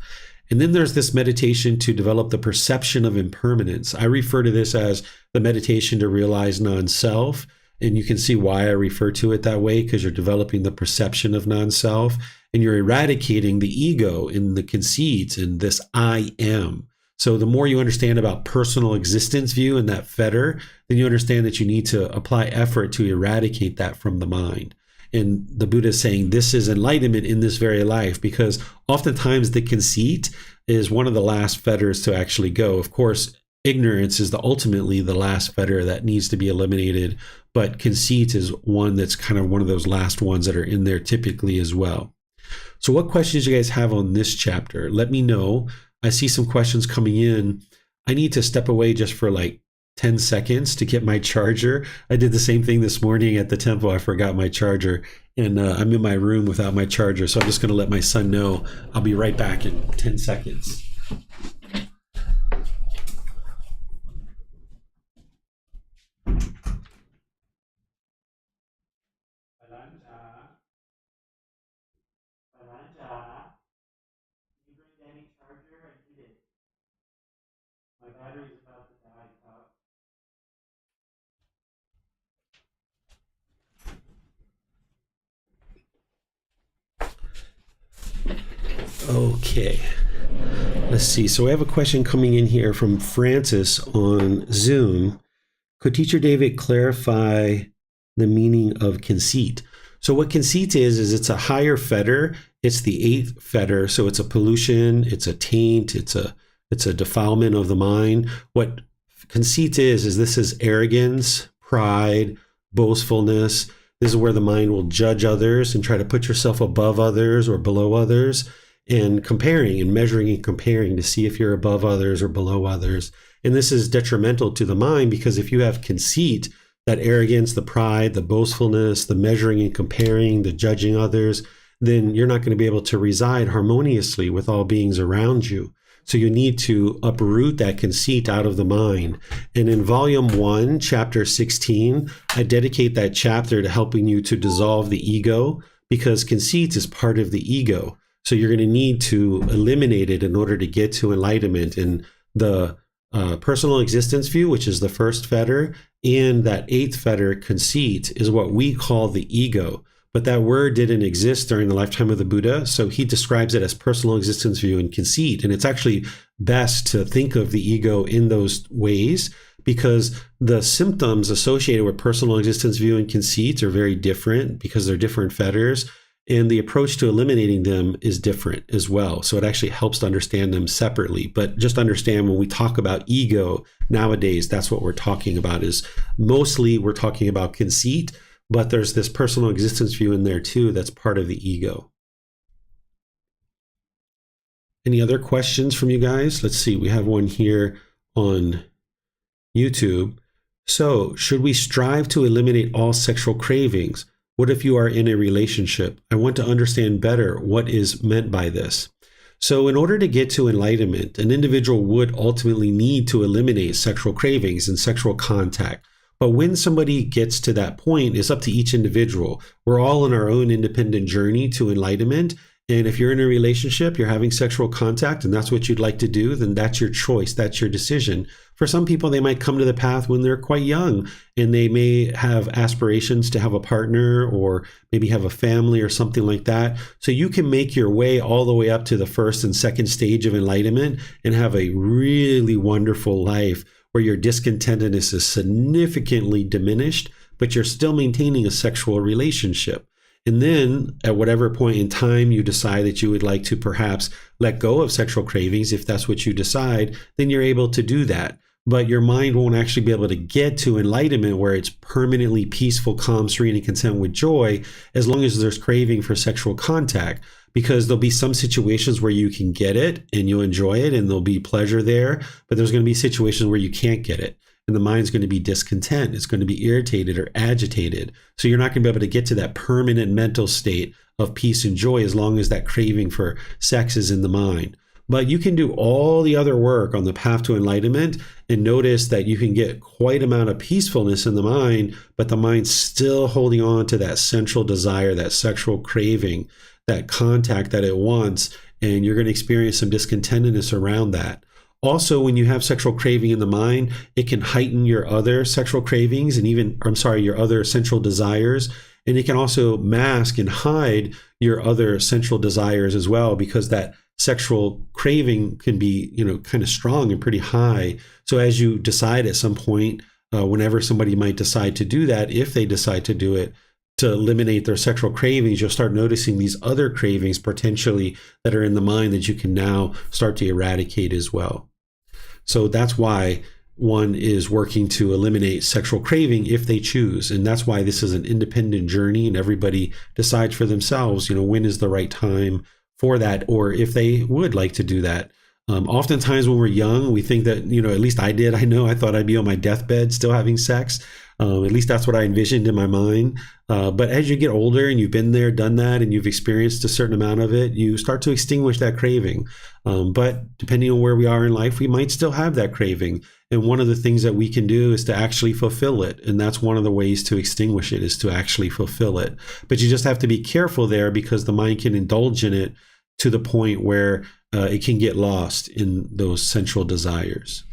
And then there's this meditation to develop the perception of impermanence. I refer to this as the meditation to realize non-self. And you can see why I refer to it that way, because you're developing the perception of non-self and you're eradicating the ego and the conceits and this I am. So the more you understand about personal existence view and that fetter, then you understand that you need to apply effort to eradicate that from the mind. And the Buddha is saying this is enlightenment in this very life, because oftentimes the conceit is one of the last fetters to actually go. Of course, ignorance is ultimately the last fetter that needs to be eliminated, but conceit is one that's kind of one of those last ones that are in there typically as well. So what questions do you guys have on this chapter? Let me know. I see some questions coming in. I need to step away just for like 10 seconds to get my charger. I did the same thing this morning at the temple. I forgot my charger and I'm in my room without my charger. So I'm just going to let my son know. I'll be right back in 10 seconds. My battery is about to die, Pop. Okay. Let's see. So we have a question coming in here from Francis on Zoom. Could Teacher David clarify the meaning of conceit? So what conceit is it's a higher fetter. It's the 8th fetter. So it's a pollution. It's a taint. It's a defilement of the mind. What conceit is this is arrogance, pride, boastfulness. This is where the mind will judge others and try to put yourself above others or below others, and comparing and measuring and comparing to see if you're above others or below others. And this is detrimental to the mind, because if you have conceit, that arrogance, the pride, the boastfulness, the measuring and comparing, the judging others, then you're not going to be able to reside harmoniously with all beings around you. So you need to uproot that conceit out of the mind. And in volume 1, chapter 16, I dedicate that chapter to helping you to dissolve the ego, because conceit is part of the ego. So you're going to need to eliminate it in order to get to enlightenment. And the personal existence view, which is the first fetter, and that 8th fetter, conceit, is what we call the ego. But that word didn't exist during the lifetime of the Buddha, so he describes it as personal existence view and conceit. And it's actually best to think of the ego in those ways, because the symptoms associated with personal existence view and conceit are very different, because they're different fetters, and the approach to eliminating them is different as well. So it actually helps to understand them separately. But just understand, when we talk about ego nowadays, that's what we're talking about. Is mostly we're talking about conceit, but there's this personal existence view in there too that's part of the ego. Any other questions from you guys? Let's see, we have one here on YouTube. So, should we strive to eliminate all sexual cravings? What if you are in a relationship? I want to understand better what is meant by this. So in order to get to enlightenment, an individual would ultimately need to eliminate sexual cravings and sexual contact. But when somebody gets to that point, it's up to each individual. We're all on our own independent journey to enlightenment, And if you're in a relationship, you're having sexual contact, and that's what you'd like to do, then that's your choice. That's your decision. For some people, they might come to the path when they're quite young, and they may have aspirations to have a partner or maybe have a family or something like that. So you can make your way all the way up to the first and second stage of enlightenment and have a really wonderful life where your discontentedness is significantly diminished, but you're still maintaining a sexual relationship. And then at whatever point in time you decide that you would like to perhaps let go of sexual cravings, if that's what you decide, then you're able to do that. But your mind won't actually be able to get to enlightenment where it's permanently peaceful, calm, serene, and content with joy as long as there's craving for sexual contact. Because there'll be some situations where you can get it and you'll enjoy it and there'll be pleasure there, but there's going to be situations where you can't get it. And the mind's going to be discontent. It's going to be irritated or agitated. So you're not going to be able to get to that permanent mental state of peace and joy as long as that craving for sex is in the mind. But you can do all the other work on the path to enlightenment and notice that you can get quite amount of peacefulness in the mind, but the mind's still holding on to that central desire, that sexual craving, that contact that it wants, and you're going to experience some discontentedness around that. Also, when you have sexual craving in the mind, it can heighten your other sexual cravings and your other central desires. And it can also mask and hide your other central desires as well, because that sexual craving can be, kind of strong and pretty high. So as you decide at some point, whenever somebody might decide to do that, if they decide to do it, to eliminate their sexual cravings, you'll start noticing these other cravings potentially that are in the mind that you can now start to eradicate as well. So that's why one is working to eliminate sexual craving if they choose. And that's why this is an independent journey and everybody decides for themselves, when is the right time for that, or if they would like to do that. Oftentimes when we're young, we think that, at least I did. I thought I'd be on my deathbed still having sex. At least that's what I envisioned in my mind. But as you get older and you've been there, done that, and you've experienced a certain amount of it, you start to extinguish that craving. But depending on where we are in life, we might still have that craving. And one of the things that we can do is to actually fulfill it. And that's one of the ways to extinguish it, is to actually fulfill it. But you just have to be careful there, because the mind can indulge in it to the point where it can get lost in those central desires.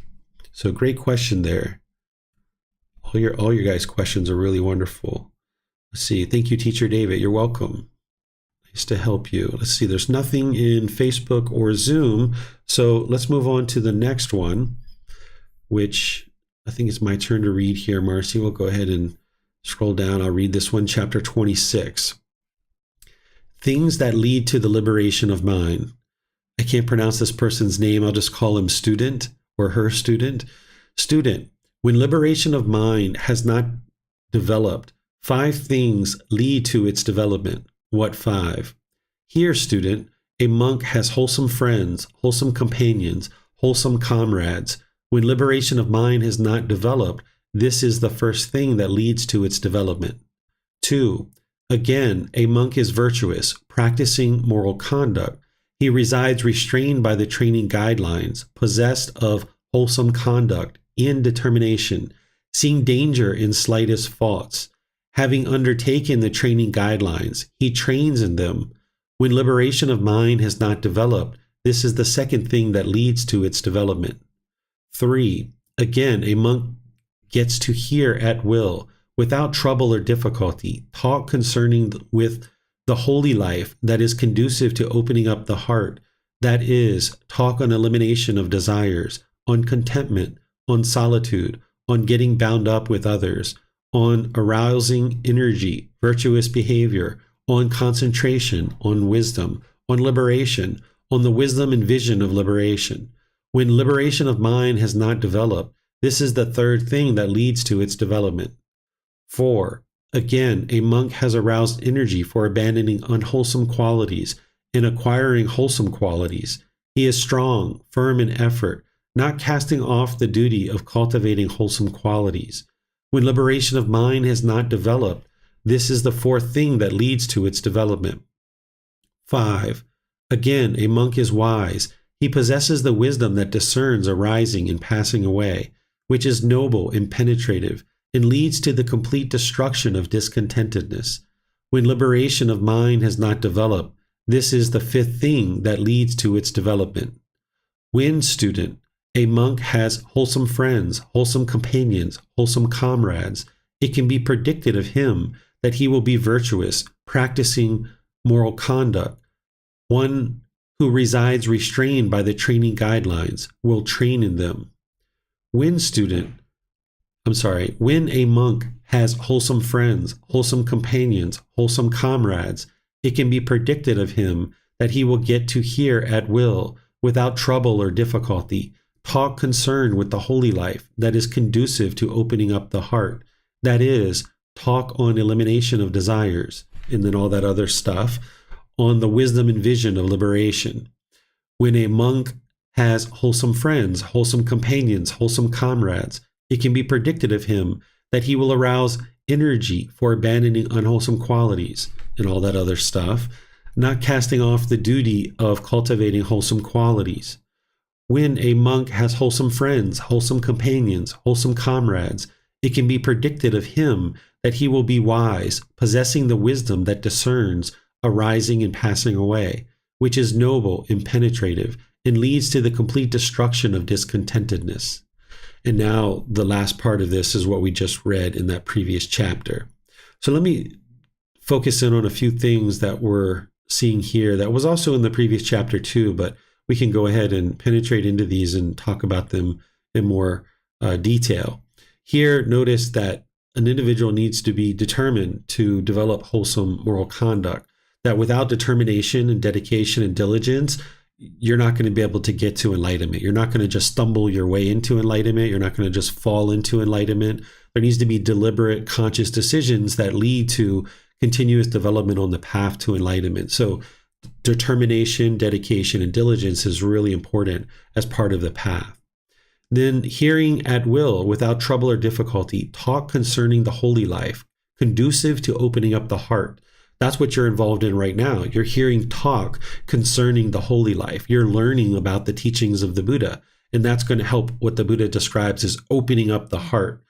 So great question there. All your guys' questions are really wonderful. Let's see. Thank you, Teacher David. You're welcome. Nice to help you. Let's see. There's nothing in Facebook or Zoom. So let's move on to the next one, which I think it's my turn to read here. Marcy, we'll go ahead and scroll down. I'll read this one, chapter 26. Things that lead to the liberation of mind. I can't pronounce this person's name. I'll just call him student or her student. Student. When liberation of mind has not developed, 5 things lead to its development. What 5? Here, student, a monk has wholesome friends, wholesome companions, wholesome comrades. When liberation of mind has not developed, this is the first thing that leads to its development. 2. Again, a monk is virtuous, practicing moral conduct. He resides restrained by the training guidelines, possessed of wholesome conduct, in determination, seeing danger in slightest faults. Having undertaken the training guidelines, he trains in them. When liberation of mind has not developed, this is the second thing that leads to its development. 3. Again, a monk gets to hear at will, without trouble or difficulty, talk concerning with the holy life that is conducive to opening up the heart, that is, talk on elimination of desires, on contentment, on solitude, on getting bound up with others, on arousing energy, virtuous behavior, on concentration, on wisdom, on liberation, on the wisdom and vision of liberation. When liberation of mind has not developed, this is the third thing that leads to its development. 4. Again, a monk has aroused energy for abandoning unwholesome qualities and acquiring wholesome qualities. He is strong, firm in effort, not casting off the duty of cultivating wholesome qualities. When liberation of mind has not developed, this is the fourth thing that leads to its development. 5. Again, a monk is wise. He possesses the wisdom that discerns arising and passing away, which is noble and penetrative, and leads to the complete destruction of discontentedness. When liberation of mind has not developed, This is the fifth thing that leads to its development. When, student, a monk has wholesome friends, wholesome companions, wholesome comrades, it can be predicted of him that he will be virtuous, practicing moral conduct. One who resides restrained by the training guidelines will train in them. When a monk has wholesome friends, wholesome companions, wholesome comrades, it can be predicted of him that he will get to hear at will, without trouble or difficulty, talk concerned with the holy life that is conducive to opening up the heart. That is, talk on elimination of desires, and then all that other stuff, on the wisdom and vision of liberation. When a monk has wholesome friends, wholesome companions, wholesome comrades, it can be predicted of him that he will arouse energy for abandoning unwholesome qualities and all that other stuff, not casting off the duty of cultivating wholesome qualities. When a monk has wholesome friends, wholesome companions, wholesome comrades, it can be predicted of him that he will be wise, possessing the wisdom that discerns arising and passing away, which is noble and penetrative, and leads to the complete destruction of discontentedness. And now the last part of this is what we just read in that previous chapter. So let me focus in on a few things that we're seeing here that was also in the previous chapter too, but we can go ahead and penetrate into these and talk about them in more detail. Here, notice that an individual needs to be determined to develop wholesome moral conduct, that without determination and dedication and diligence, you're not going to be able to get to enlightenment. You're not going to just stumble your way into enlightenment. You're not going to just fall into enlightenment. There needs to be deliberate, conscious decisions that lead to continuous development on the path to enlightenment. So determination, dedication, and diligence is really important as part of the path. Then hearing at will, without trouble or difficulty, talk concerning the holy life, conducive to opening up the heart. That's what you're involved in right now. You're hearing talk concerning the holy life. You're learning about the teachings of the Buddha, and that's going to help what the Buddha describes as opening up the heart.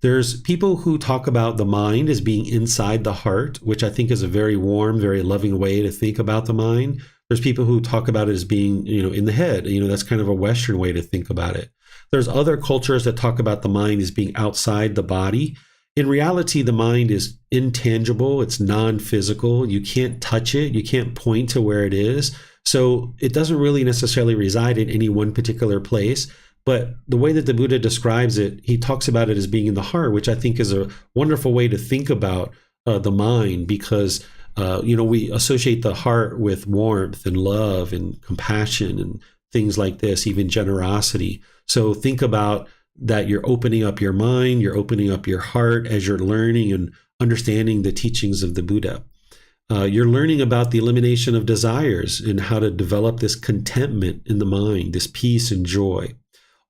There's people who talk about the mind as being inside the heart, which I think is a very warm, very loving way to think about the mind. There's people who talk about it as being, in the head. That's kind of a Western way to think about it. There's other cultures that talk about the mind as being outside the body. In reality, the mind is intangible. It's non-physical. You can't touch it. You can't point to where it is. So it doesn't really necessarily reside in any one particular place. But the way that the Buddha describes it, he talks about it as being in the heart, which I think is a wonderful way to think about the mind, because we associate the heart with warmth and love and compassion and things like this, even generosity. So think about that you're opening up your mind, you're opening up your heart as you're learning and understanding the teachings of the Buddha. You're learning about the elimination of desires and how to develop this contentment in the mind, this peace and joy.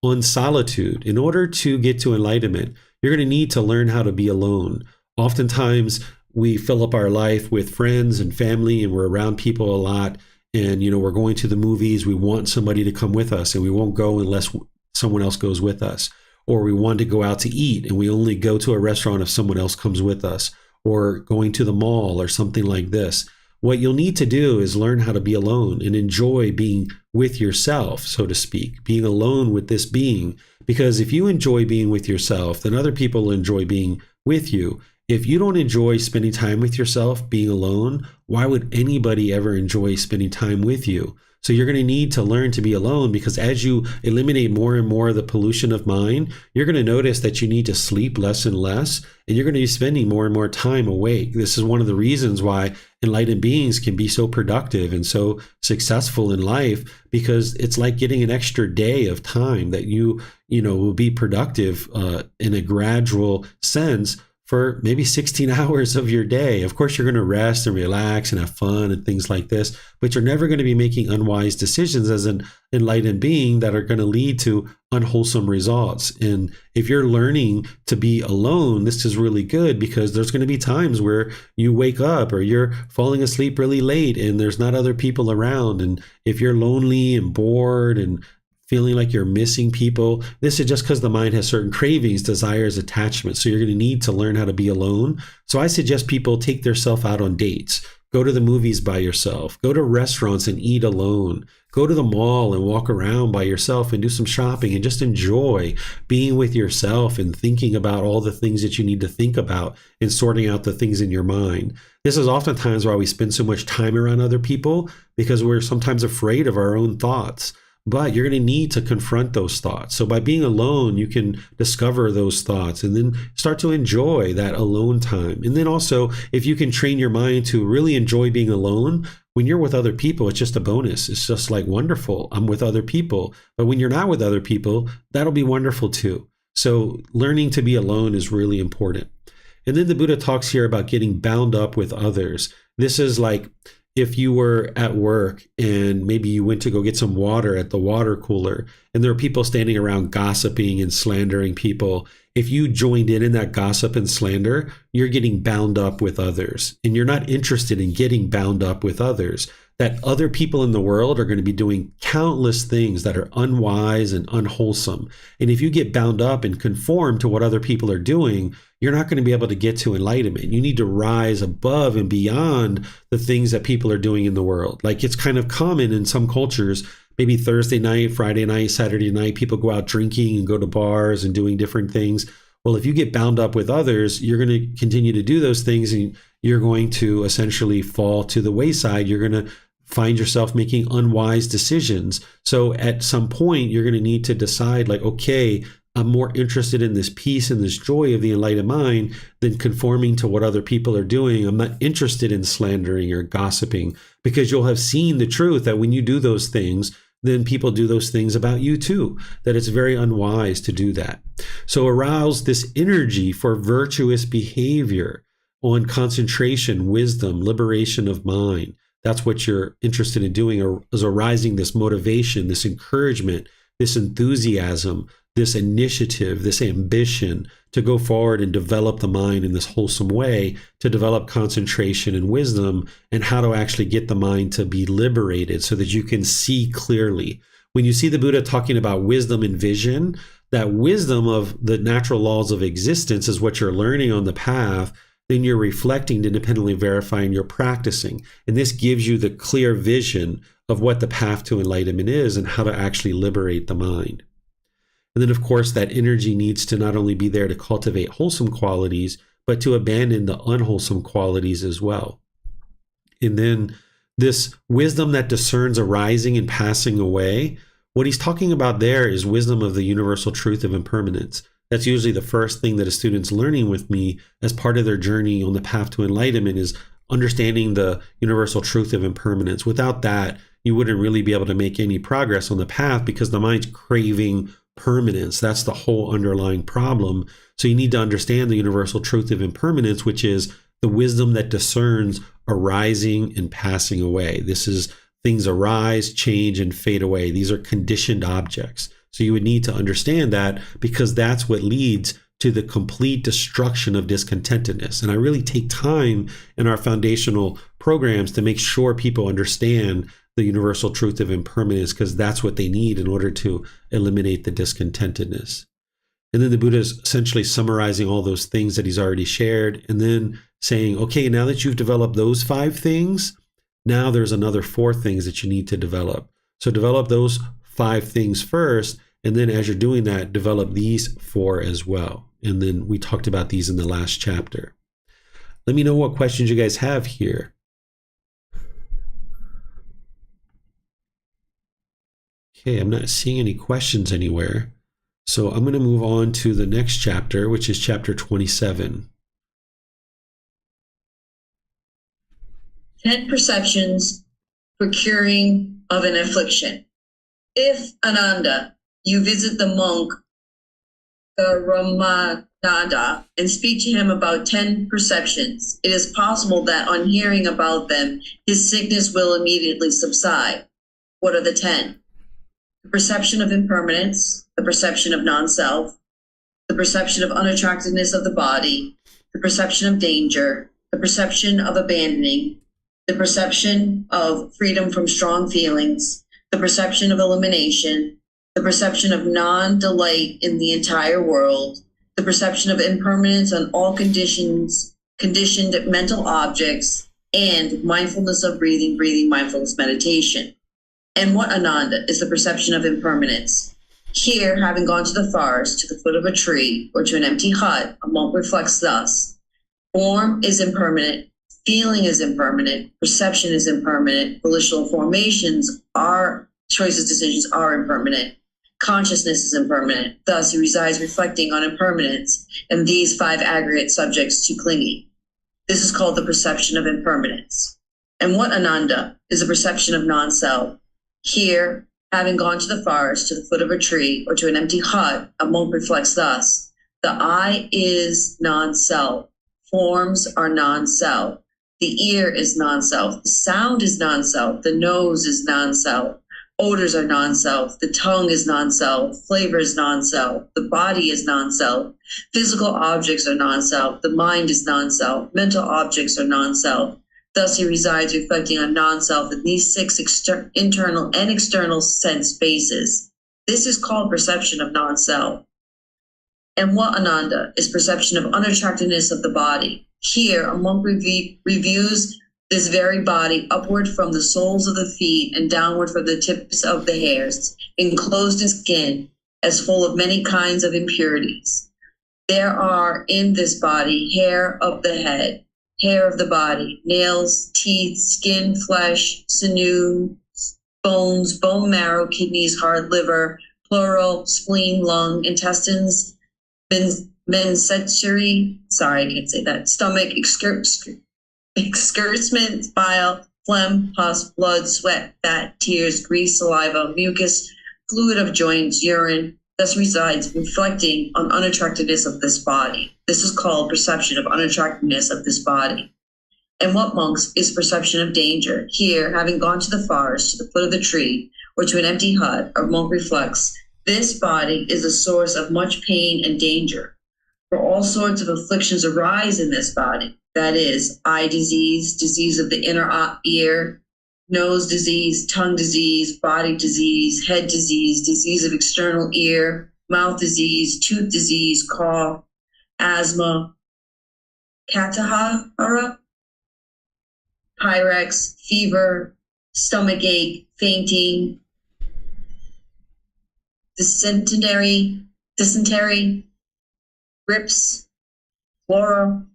On solitude, in order to get to enlightenment, you're going to need to learn how to be alone. Oftentimes, we fill up our life with friends and family, and we're around people a lot. And, we're going to the movies. We want somebody to come with us, and we won't go unless someone else goes with us. Or we want to go out to eat, and we only go to a restaurant if someone else comes with us. Or going to the mall or something like this. What you'll need to do is learn how to be alone and enjoy being with yourself, so to speak, being alone with this being. Because if you enjoy being with yourself, then other people will enjoy being with you. If you don't enjoy spending time with yourself, being alone, why would anybody ever enjoy spending time with you? So you're going to need to learn to be alone, because as you eliminate more and more of the pollution of mind, you're going to notice that you need to sleep less and less, and you're going to be spending more and more time awake. This is one of the reasons why enlightened beings can be so productive and so successful in life, because it's like getting an extra day of time that you will be productive in a gradual sense for maybe 16 hours of your day. Of course, you're going to rest and relax and have fun and things like this, but you're never going to be making unwise decisions as an enlightened being that are going to lead to unwholesome results. And if you're learning to be alone, this is really good, because there's going to be times where you wake up or you're falling asleep really late and there's not other people around. And if you're lonely and bored and feeling like you're missing people, this is just because the mind has certain cravings, desires, attachments. So you're going to need to learn how to be alone. So I suggest people take their self out on dates. Go to the movies by yourself. Go to restaurants and eat alone. Go to the mall and walk around by yourself and do some shopping and just enjoy being with yourself and thinking about all the things that you need to think about and sorting out the things in your mind. This is oftentimes why we spend so much time around other people, because we're sometimes afraid of our own thoughts. But you're going to need to confront those thoughts. So by being alone, you can discover those thoughts and then start to enjoy that alone time. And then also, if you can train your mind to really enjoy being alone, when you're with other people, it's just a bonus. It's just like, wonderful, I'm with other people. But when you're not with other people, that'll be wonderful too. So learning to be alone is really important. And then the Buddha talks here about getting bound up with others. This is like, if you were at work and maybe you went to go get some water at the water cooler and there are people standing around gossiping and slandering people, if you joined in that gossip and slander, you're getting bound up with others, and you're not interested in getting bound up with others. That other people in the world are going to be doing countless things that are unwise and unwholesome. And if you get bound up and conform to what other people are doing, you're not going to be able to get to enlightenment. You need to rise above and beyond the things that people are doing in the world. Like, it's kind of common in some cultures, maybe Thursday night, Friday night, Saturday night, people go out drinking and go to bars and doing different things. Well, if you get bound up with others, you're going to continue to do those things, and you're going to essentially fall to the wayside. You're going to find yourself making unwise decisions. So at some point, you're going to need to decide, like, okay, I'm more interested in this peace and this joy of the enlightened mind than conforming to what other people are doing. I'm not interested in slandering or gossiping, because you'll have seen the truth that when you do those things, then people do those things about you too, that it's very unwise to do that. So arouse this energy for virtuous behavior on concentration, wisdom, liberation of mind. That's what you're interested in doing, is arising this motivation, this encouragement, this enthusiasm, this initiative, this ambition to go forward and develop the mind in this wholesome way, to develop concentration and wisdom, and how to actually get the mind to be liberated so that you can see clearly. When you see the Buddha talking about wisdom and vision, that wisdom of the natural laws of existence is what you're learning on the path, then you're reflecting, independently verifying, you're practicing. And this gives you the clear vision of what the path to enlightenment is and how to actually liberate the mind. And then, of course, that energy needs to not only be there to cultivate wholesome qualities, but to abandon the unwholesome qualities as well. And then this wisdom that discerns arising and passing away, what he's talking about there is wisdom of the universal truth of impermanence. That's usually the first thing that a student's learning with me as part of their journey on the path to enlightenment, is understanding the universal truth of impermanence. Without that, you wouldn't really be able to make any progress on the path, because the mind's craving permanence. That's the whole underlying problem. So you need to understand the universal truth of impermanence, which is the wisdom that discerns arising and passing away. This is things arise, change, and fade away. These are conditioned objects. So you would need to understand that, because that's what leads to the complete destruction of discontentedness. And I really take time in our foundational programs to make sure people understand the universal truth of impermanence, because that's what they need in order to eliminate the discontentedness. And then the Buddha is essentially summarizing all those things that he's already shared, and then saying, okay, now that you've developed those 5 things, now there's another 4 things that you need to develop. So develop those 5 things first, and then as you're doing that, develop these 4 as well. And then we talked about these in the last chapter. Let me know what questions you guys have here. Okay, I'm not seeing any questions anywhere. So I'm going to move on to the next chapter, which is chapter 27. 10 perceptions for curing of an affliction. If, Ananda, you visit the monk Ramananda and speak to him about 10 perceptions, it is possible that on hearing about them, his sickness will immediately subside. What are the 10? The perception of impermanence, the perception of non-self, the perception of unattractiveness of the body, the perception of danger, the perception of abandoning, the perception of freedom from strong feelings, the perception of elimination, the perception of non-delight in the entire world, the perception of impermanence on all conditioned mental objects, and mindfulness of breathing, breathing mindfulness meditation. And what Ananda is the perception of impermanence. Here, having gone to the forest, to the foot of a tree, or to an empty hut, a monk reflects thus: form is impermanent, feeling is impermanent, perception is impermanent, volitional formations, our choices, decisions are impermanent, consciousness is impermanent. Thus, he resides reflecting on impermanence and these 5 aggregate subjects to clinging. This is called the perception of impermanence. And what Ananda is the perception of non-self. Here, having gone to the forest, to the foot of a tree, or to an empty hut, a monk reflects thus: the I is non-self, forms are non-self, the ear is non-self, the sound is non-self, the nose is non-self, odors are non-self, the tongue is non-self, flavor is non-self, the body is non-self, physical objects are non-self, the mind is non-self, mental objects are non-self. Thus he resides reflecting on non-self in these 6 internal and external sense spaces. This is called perception of non-self. And what Ananda is perception of unattractiveness of the body. Here, a monk reviews this very body upward from the soles of the feet and downward from the tips of the hairs, enclosed in skin, as full of many kinds of impurities. There are in this body hair of the head, hair of the body, nails, teeth, skin, flesh, sinew, bones, bone marrow, kidneys, heart, liver, pleural, spleen, lung, intestines, mesentery, sorry, I can't say that, stomach, excrement, bile, phlegm, pus, blood, sweat, fat, tears, grease, saliva, mucus, fluid of joints, urine. Thus resides reflecting on unattractiveness of this body. This is called perception of unattractiveness of this body. And what monks is perception of danger. Here, having gone to the forest, to the foot of the tree, or to an empty hut, a monk reflects: this body is a source of much pain and danger. For all sorts of afflictions arise in this body. That is, eye disease, disease of the inner ear, nose disease, tongue disease, body disease, head disease, disease of external ear, mouth disease, tooth disease, cough, asthma, katahara, pyrex, fever, stomach ache, fainting, dysentery, grips, flora,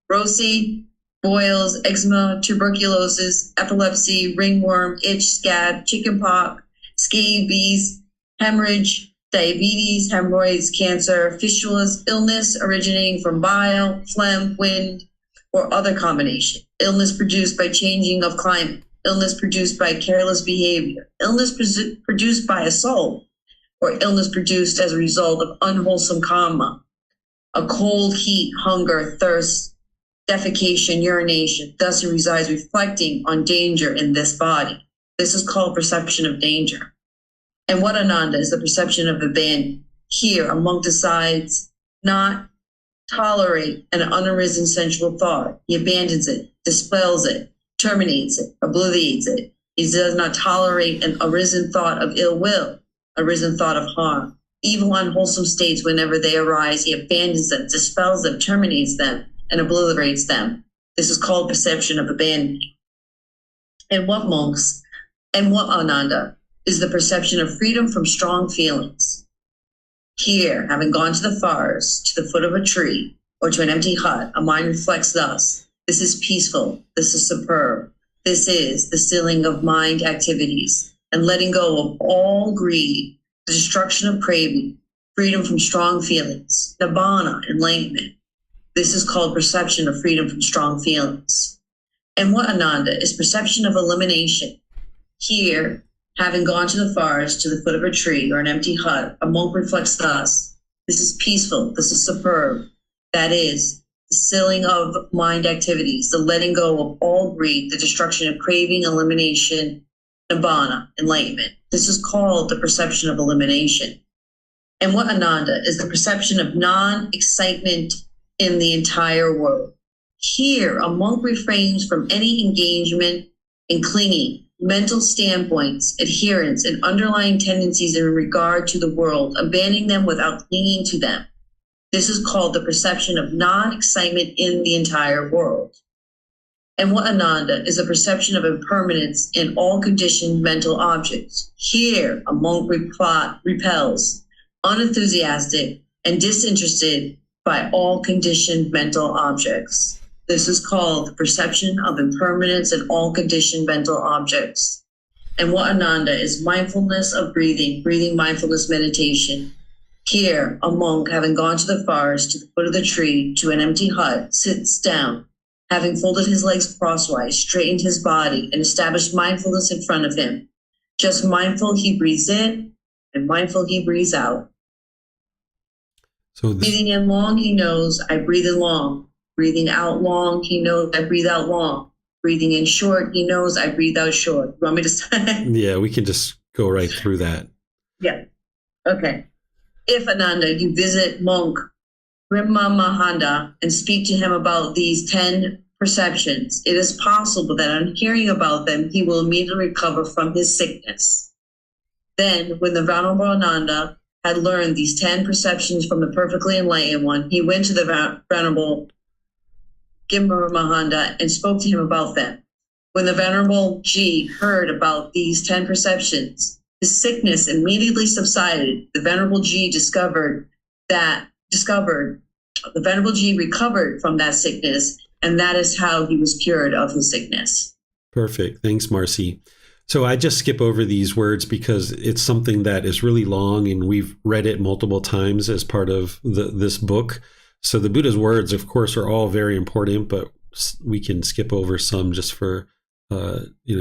leprosy, boils, eczema, tuberculosis, epilepsy, ringworm, itch, scab, chickenpox, scabies, hemorrhage, diabetes, hemorrhoids, cancer, fistulas, illness originating from bile, phlegm, wind, or other combination, illness produced by changing of climate, illness produced by careless behavior, illness produced by assault, or illness produced as a result of unwholesome karma, a cold, heat, hunger, thirst, defecation, urination. Thus he resides reflecting on danger in this body. This is called perception of danger. And what Ananda is the perception of abandon. Here, a monk decides not tolerate an unarisen sensual thought. He abandons it, dispels it, terminates it, obliviates it. He does not tolerate an arisen thought of ill will, arisen thought of harm. Evil, unwholesome states, whenever they arise, he abandons them, dispels them, terminates them, and obliterates them. This is called perception of abandoning. And what monks, and what Ananda, is the perception of freedom from strong feelings. Here, having gone to the forest, to the foot of a tree, or to an empty hut, a mind reflects thus: this is peaceful, this is superb, this is the stilling of mind activities, and letting go of all greed, the destruction of craving, freedom from strong feelings, nibbana, enlightenment. This is called perception of freedom from strong feelings. And what Ananda is perception of elimination. Here, having gone to the forest, to the foot of a tree, or an empty hut, a monk reflects thus: this is peaceful, this is superb. That is, the stilling of mind activities, the letting go of all greed, the destruction of craving, elimination, nibbana, enlightenment. This is called the perception of elimination. And what Ananda is the perception of non-excitement in the entire world. Here, a monk refrains from any engagement in clinging, mental standpoints, adherence, and underlying tendencies in regard to the world, abandoning them without clinging to them. This is called the perception of non-excitement in the entire world. And what Ananda is a perception of impermanence in all conditioned mental objects. Here, a monk repels, unenthusiastic, and disinterested by all conditioned mental objects. This is called the perception of impermanence in all conditioned mental objects. And what Ananda is mindfulness of breathing, breathing mindfulness meditation. Here, a monk, having gone to the forest, to the foot of the tree, to an empty hut, sits down, having folded his legs crosswise, straightened his body, and established mindfulness in front of him. Just mindful he breathes in, and mindful he breathes out. Breathing in long, he knows I breathe in long. Breathing out long, he knows I breathe out long. Breathing in short, he knows I breathe out short. You want me to start? Yeah, we can just go right through that. Yeah. Okay. If, Ananda, you visit monk Brahma Mahanda and speak to him about these 10 perceptions, it is possible that on hearing about them, he will immediately recover from his sickness. Then, when the Venerable Ananda had learned these 10 perceptions from the perfectly enlightened one, he went to the Venerable Gimra Mahanda and spoke to him about them. When the Venerable Ji heard about these 10 perceptions, his sickness immediately subsided. The Venerable Ji the Venerable Ji recovered from that sickness, and that is how he was cured of his sickness. Perfect. Thanks, Marcy. So I just skip over these words because it's something that is really long and we've read it multiple times as part of this book. So the Buddha's words, of course, are all very important, but we can skip over some just for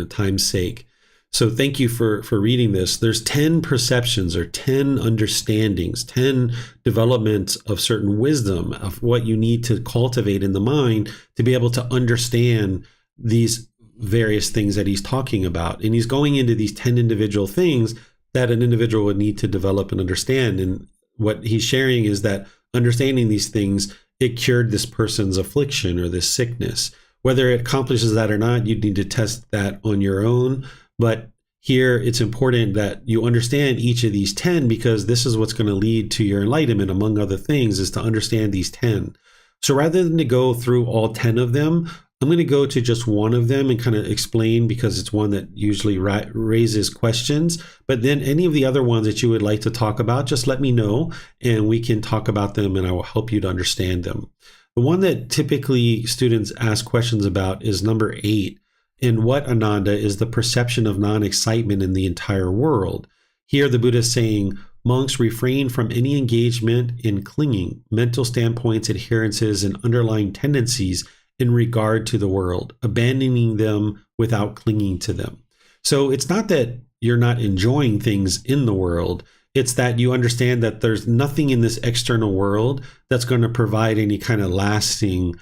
time's sake. So thank you for reading this. There's 10 perceptions or 10 understandings, 10 developments of certain wisdom of what you need to cultivate in the mind to be able to understand these various things that he's talking about. And he's going into these 10 individual things that an individual would need to develop and understand. And what he's sharing is that understanding these things, it cured this person's affliction or this sickness. Whether it accomplishes that or not, you need to test that on your own. But here it's important that you understand each of these 10 because this is what's going to lead to your enlightenment, among other things, is to understand these 10. So rather than to go through all 10 of them, I'm going to go to just one of them and kind of explain because it's one that usually raises questions. But then any of the other ones that you would like to talk about, just let me know and we can talk about them and I will help you to understand them. The one that typically students ask questions about is number 8. And what, Ananda, is the perception of non-excitement in the entire world? Here the Buddha is saying, monks refrain from any engagement in clinging, mental standpoints, adherences, and underlying tendencies in regard to the world, abandoning them without clinging to them. So it's not that you're not enjoying things in the world. It's that you understand that there's nothing in this external world that's going to provide any kind of lasting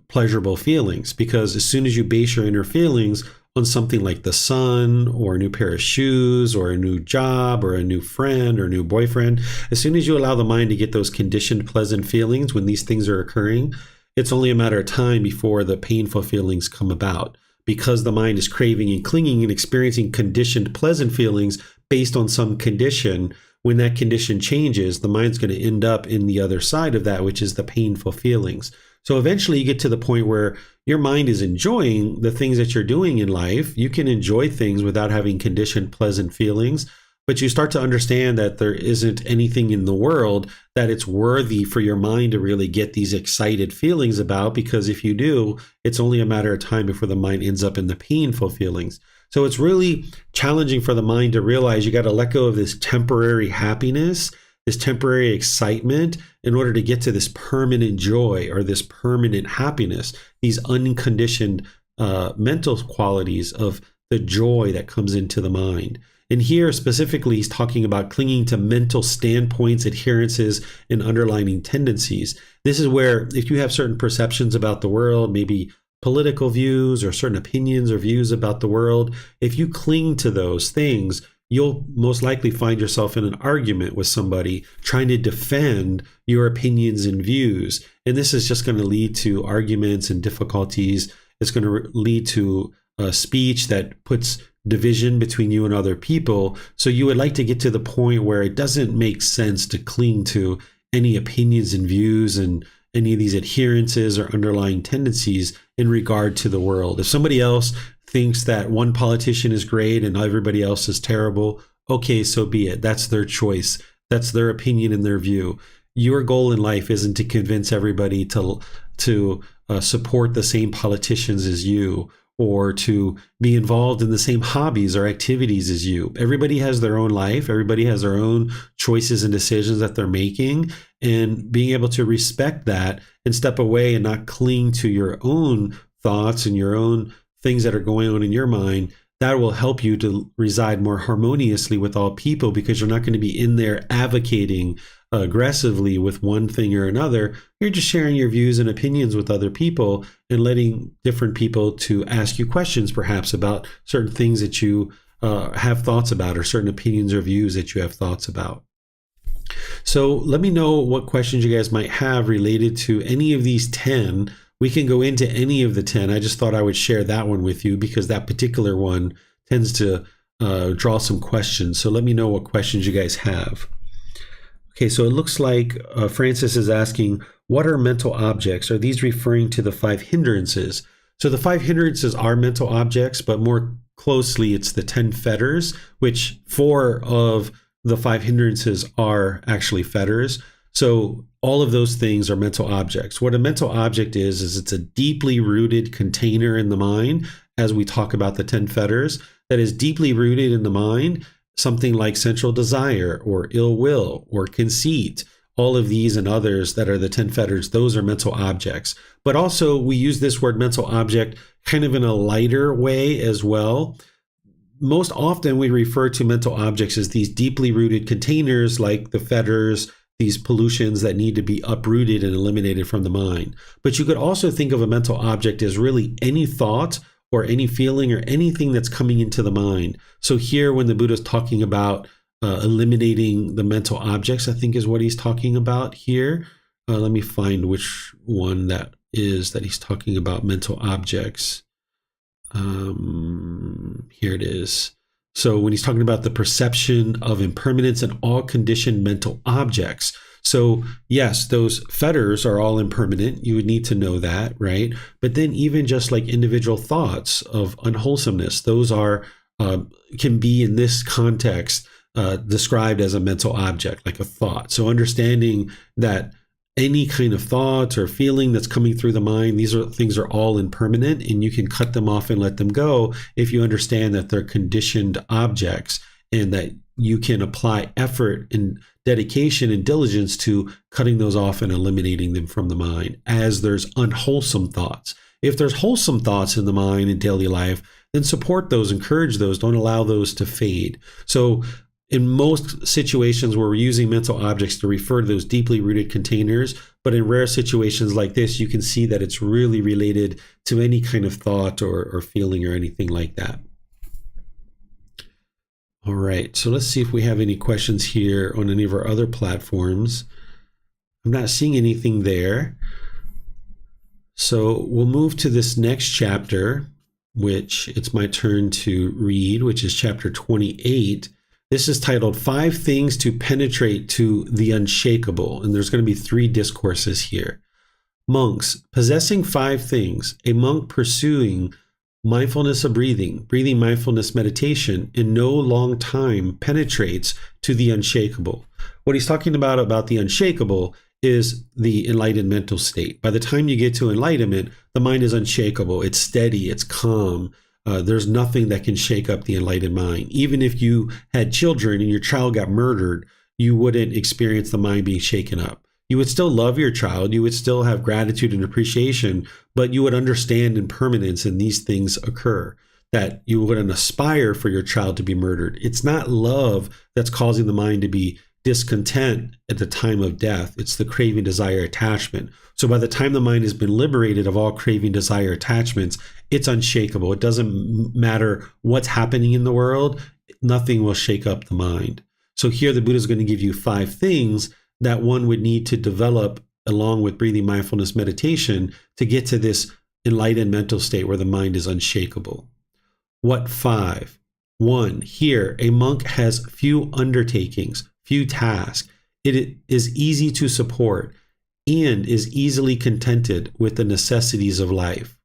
pleasurable feelings, because as soon as you base your inner feelings on something like the sun or a new pair of shoes or a new job or a new friend or a new boyfriend, as soon as you allow the mind to get those conditioned pleasant feelings when these things are occurring, it's only a matter of time before the painful feelings come about, because the mind is craving and clinging and experiencing conditioned pleasant feelings based on some condition. When that condition changes, the mind's going to end up in the other side of that, which is the painful feelings. So eventually you get to the point where your mind is enjoying the things that you're doing in life. You can enjoy things without having conditioned pleasant feelings, but you start to understand that there isn't anything in the world that it's worthy for your mind to really get these excited feelings about, because if you do, it's only a matter of time before the mind ends up in the painful feelings. So it's really challenging for the mind to realize you got to let go of this temporary happiness, this temporary excitement, in order to get to this permanent joy or this permanent happiness, these unconditioned mental qualities of the joy that comes into the mind. And here specifically, he's talking about clinging to mental standpoints, adherences, and underlying tendencies. This is where if you have certain perceptions about the world, maybe political views or certain opinions or views about the world, if you cling to those things, you'll most likely find yourself in an argument with somebody trying to defend your opinions and views. And this is just going to lead to arguments and difficulties. It's going to lead to a speech that puts division between you and other people. So you would like to get to the point where it doesn't make sense to cling to any opinions and views and any of these adherences or underlying tendencies in regard to the world. If somebody else thinks that one politician is great and everybody else is terrible, okay, so be it. That's their choice. That's their opinion and their view. Your goal in life isn't to convince everybody to support the same politicians as you, or to be involved in the same hobbies or activities as you. Everybody has their own life. Everybody has their own choices and decisions that they're making. And being able to respect that and step away and not cling to your own thoughts and your own things that are going on in your mind, that will help you to reside more harmoniously with all people, because you're not going to be in there advocating aggressively with one thing or another. You're just sharing your views and opinions with other people and letting different people to ask you questions perhaps about certain things that you have thoughts about, or certain opinions or views that you have thoughts about. So let me know what questions you guys might have related to any of these 10. We can go into any of the 10. I just thought I would share that one with you because that particular one tends to draw some questions. So let me know what questions you guys have. Okay, so it looks like Francis is asking, what are mental objects? Are these referring to the 5 hindrances? So the 5 hindrances are mental objects, but more closely it's the 10 fetters, which 4 of the 5 hindrances are actually fetters. So all of those things are mental objects. What a mental object is it's a deeply rooted container in the mind, as we talk about the 10 fetters, that is deeply rooted in the mind, something like sensual desire or ill will or conceit. All of these and others that are the 10 fetters, those are mental objects. But also we use this word mental object kind of in a lighter way as well. Most often we refer to mental objects as these deeply rooted containers like the fetters, these pollutions that need to be uprooted and eliminated from the mind. But you could also think of a mental object as really any thought or any feeling or anything that's coming into the mind. So here when the Buddha is talking about eliminating the mental objects, I think is what he's talking about here. Let me find which one that is that he's talking about mental objects. Here it is. So when he's talking about the perception of impermanence in all conditioned mental objects. So yes, those fetters are all impermanent. You would need to know that, right? But then even just like individual thoughts of unwholesomeness, those are can be in this context described as a mental object, like a thought. So understanding that any kind of thought or feeling that's coming through the mind, these things are all impermanent, and you can cut them off and let them go if you understand that they're conditioned objects, and that you can apply effort and dedication and diligence to cutting those off and eliminating them from the mind as there's unwholesome thoughts. If there's wholesome thoughts in the mind in daily life, then support those, encourage those, don't allow those to fade. So in most situations where we're using mental objects to refer to those deeply rooted containers, but in rare situations like this, you can see that it's really related to any kind of thought or feeling or anything like that. All right, so let's see if we have any questions here on any of our other platforms. I'm not seeing anything there. So we'll move to this next chapter, which it's my turn to read, which is chapter 28. This is titled 5 Things to Penetrate to the Unshakable, and there's going to be 3 discourses here. Monks, possessing 5 things, a monk pursuing mindfulness of breathing mindfulness meditation in no long time penetrates to the unshakable. What he's talking about the unshakable is the enlightened mental state. By the time you get to enlightenment, the mind is unshakable. It's steady, it's calm. There's nothing that can shake up the enlightened mind. Even if you had children and your child got murdered, you wouldn't experience the mind being shaken up. You would still love your child. You would still have gratitude and appreciation, but you would understand impermanence and these things occur, that you wouldn't aspire for your child to be murdered. It's not love that's causing the mind to be discontent at the time of death. It's the craving, desire, attachment. So by the time the mind has been liberated of all craving, desire, attachments, it's unshakable. It doesn't matter what's happening in the world. Nothing will shake up the mind. So here the Buddha is going to give you 5 things that one would need to develop along with breathing mindfulness meditation to get to this enlightened mental state where the mind is unshakable. What 5? 1, here, a monk has few undertakings, few tasks. It is easy to support. and is easily contented with the necessities of life.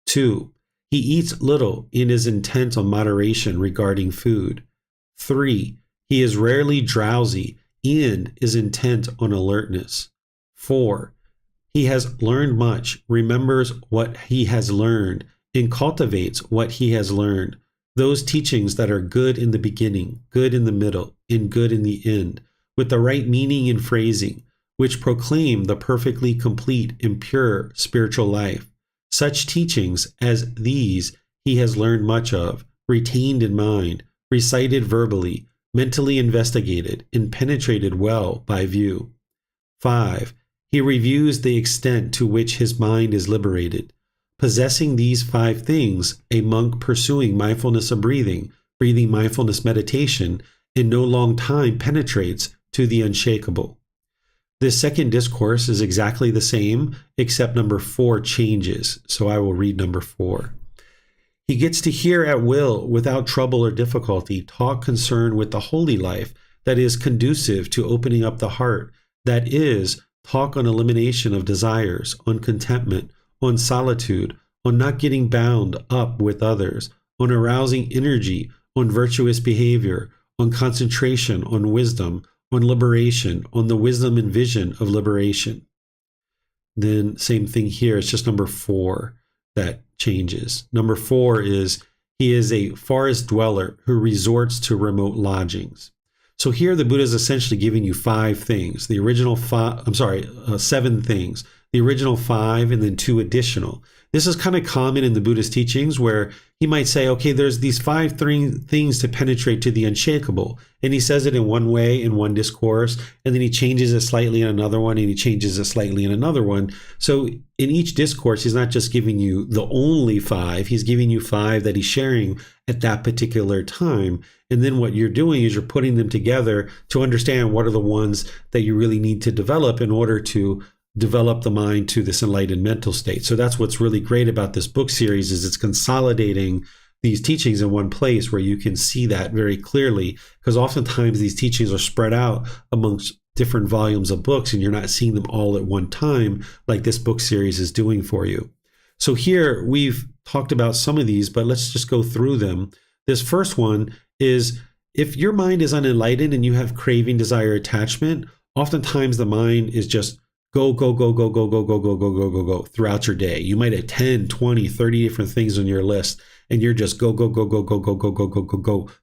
2. He eats little and is intent on moderation regarding food. 3. He is rarely drowsy and is intent on alertness. 4. He has learned much, remembers what he has learned, and cultivates what he has learned. Those teachings that are good in the beginning, good in the middle, and good in the end, with the right meaning and phrasing, which proclaim the perfectly complete and pure spiritual life. Such teachings as these he has learned much of, retained in mind, recited verbally, mentally investigated, and penetrated well by view. 5. He reviews the extent to which his mind is liberated. Possessing these 5 things, a monk pursuing mindfulness of breathing mindfulness meditation, in no long time penetrates to the unshakable. This second discourse is exactly the same, except number 4 changes. So I will read number 4. He gets to hear at will, without trouble or difficulty, talk concerned with the holy life that is conducive to opening up the heart, that is, talk on elimination of desires, on contentment, on solitude, on not getting bound up with others, on arousing energy, on virtuous behavior, on concentration, on wisdom, on liberation, on the wisdom and vision of liberation. Then same thing here, it's just number 4 that changes. Number 4 is he is a forest dweller who resorts to remote lodgings. So here the Buddha is essentially giving you 5 things. The original 7 things. The original 5 and then 2 additional. This is kind of common in the Buddhist teachings where he might say, okay, there's these 5 things to penetrate to the unshakable. And he says it in one way in one discourse, and then he changes it slightly in another one, and he changes it slightly in another one. So in each discourse, he's not just giving you the only 5, he's giving you 5 that he's sharing at that particular time. And then what you're doing is you're putting them together to understand what are the ones that you really need to develop in order to develop the mind to this enlightened mental state. So that's what's really great about this book series is it's consolidating these teachings in one place where you can see that very clearly, because oftentimes these teachings are spread out amongst different volumes of books and you're not seeing them all at one time like this book series is doing for you. So here we've talked about some of these, but let's just go through them. This first one is if your mind is unenlightened and you have craving, desire, attachment, oftentimes the mind is just go throughout your day. You might have 10, 20, 30 different things on your list, and you're just go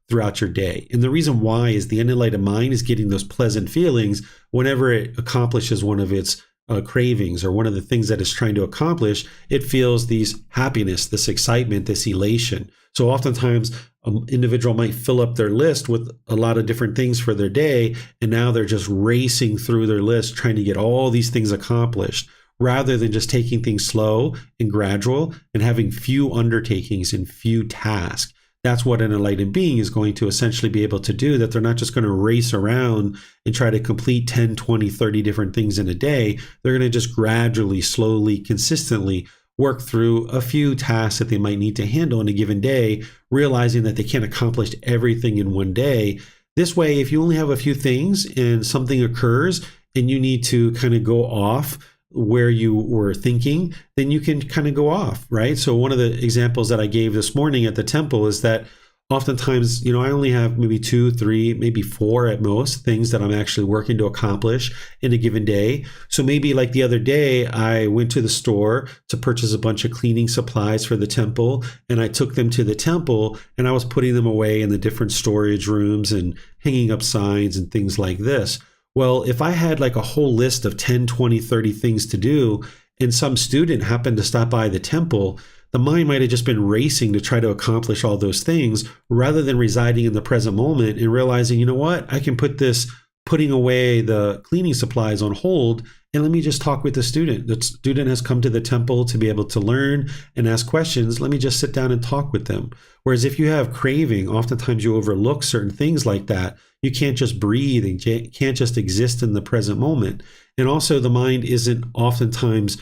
throughout your day. And the reason why is the unenlightened mind is getting those pleasant feelings whenever it accomplishes one of its cravings or one of the things that it's trying to accomplish. It feels these happiness, this excitement, this elation. So oftentimes an individual might fill up their list with a lot of different things for their day, and now they're just racing through their list trying to get all these things accomplished, rather than just taking things slow and gradual and having few undertakings and few tasks. That's what an enlightened being is going to essentially be able to do, that they're not just going to race around and try to complete 10, 20, 30 different things in a day. They're going to just gradually, slowly, consistently work through a few tasks that they might need to handle in a given day, realizing that they can't accomplish everything in one day. This way, if you only have a few things and something occurs and you need to kind of go off where you were thinking, then you can kind of go off, right? So one of the examples that I gave this morning at the temple is that oftentimes, I only have maybe 2, 3, maybe 4 at most things that I'm actually working to accomplish in a given day. So maybe like the other day, I went to the store to purchase a bunch of cleaning supplies for the temple, and I took them to the temple and I was putting them away in the different storage rooms and hanging up signs and things like this. Well, if I had like a whole list of 10, 20, 30 things to do, and some student happened to stop by the temple, the mind might have just been racing to try to accomplish all those things rather than residing in the present moment and realizing, you know what, I can put this putting away the cleaning supplies on hold, and let me just talk with the student. The student has come to the temple to be able to learn and ask questions. Let me just sit down and talk with them. Whereas if you have craving, oftentimes you overlook certain things like that. You can't just breathe and can't just exist in the present moment. And also the mind isn't oftentimes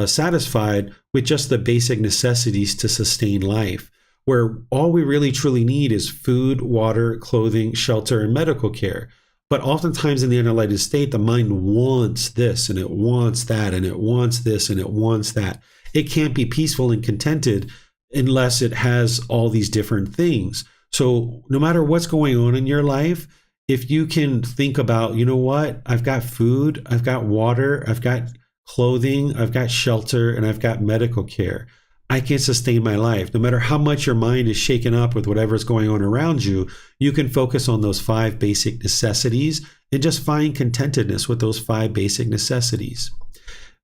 satisfied with just the basic necessities to sustain life, where all we really truly need is food, water, clothing, shelter, and medical care. But oftentimes in the unenlightened state, the mind wants this and it wants that and it wants this and it wants that. It can't be peaceful and contented unless it has all these different things. So no matter what's going on in your life, if you can think about, you know what, I've got food, I've got water, I've got clothing, I've got shelter, and I've got medical care. I can sustain my life. No matter how much your mind is shaken up with whatever's going on around you, you can focus on those 5 basic necessities and just find contentedness with those 5 basic necessities.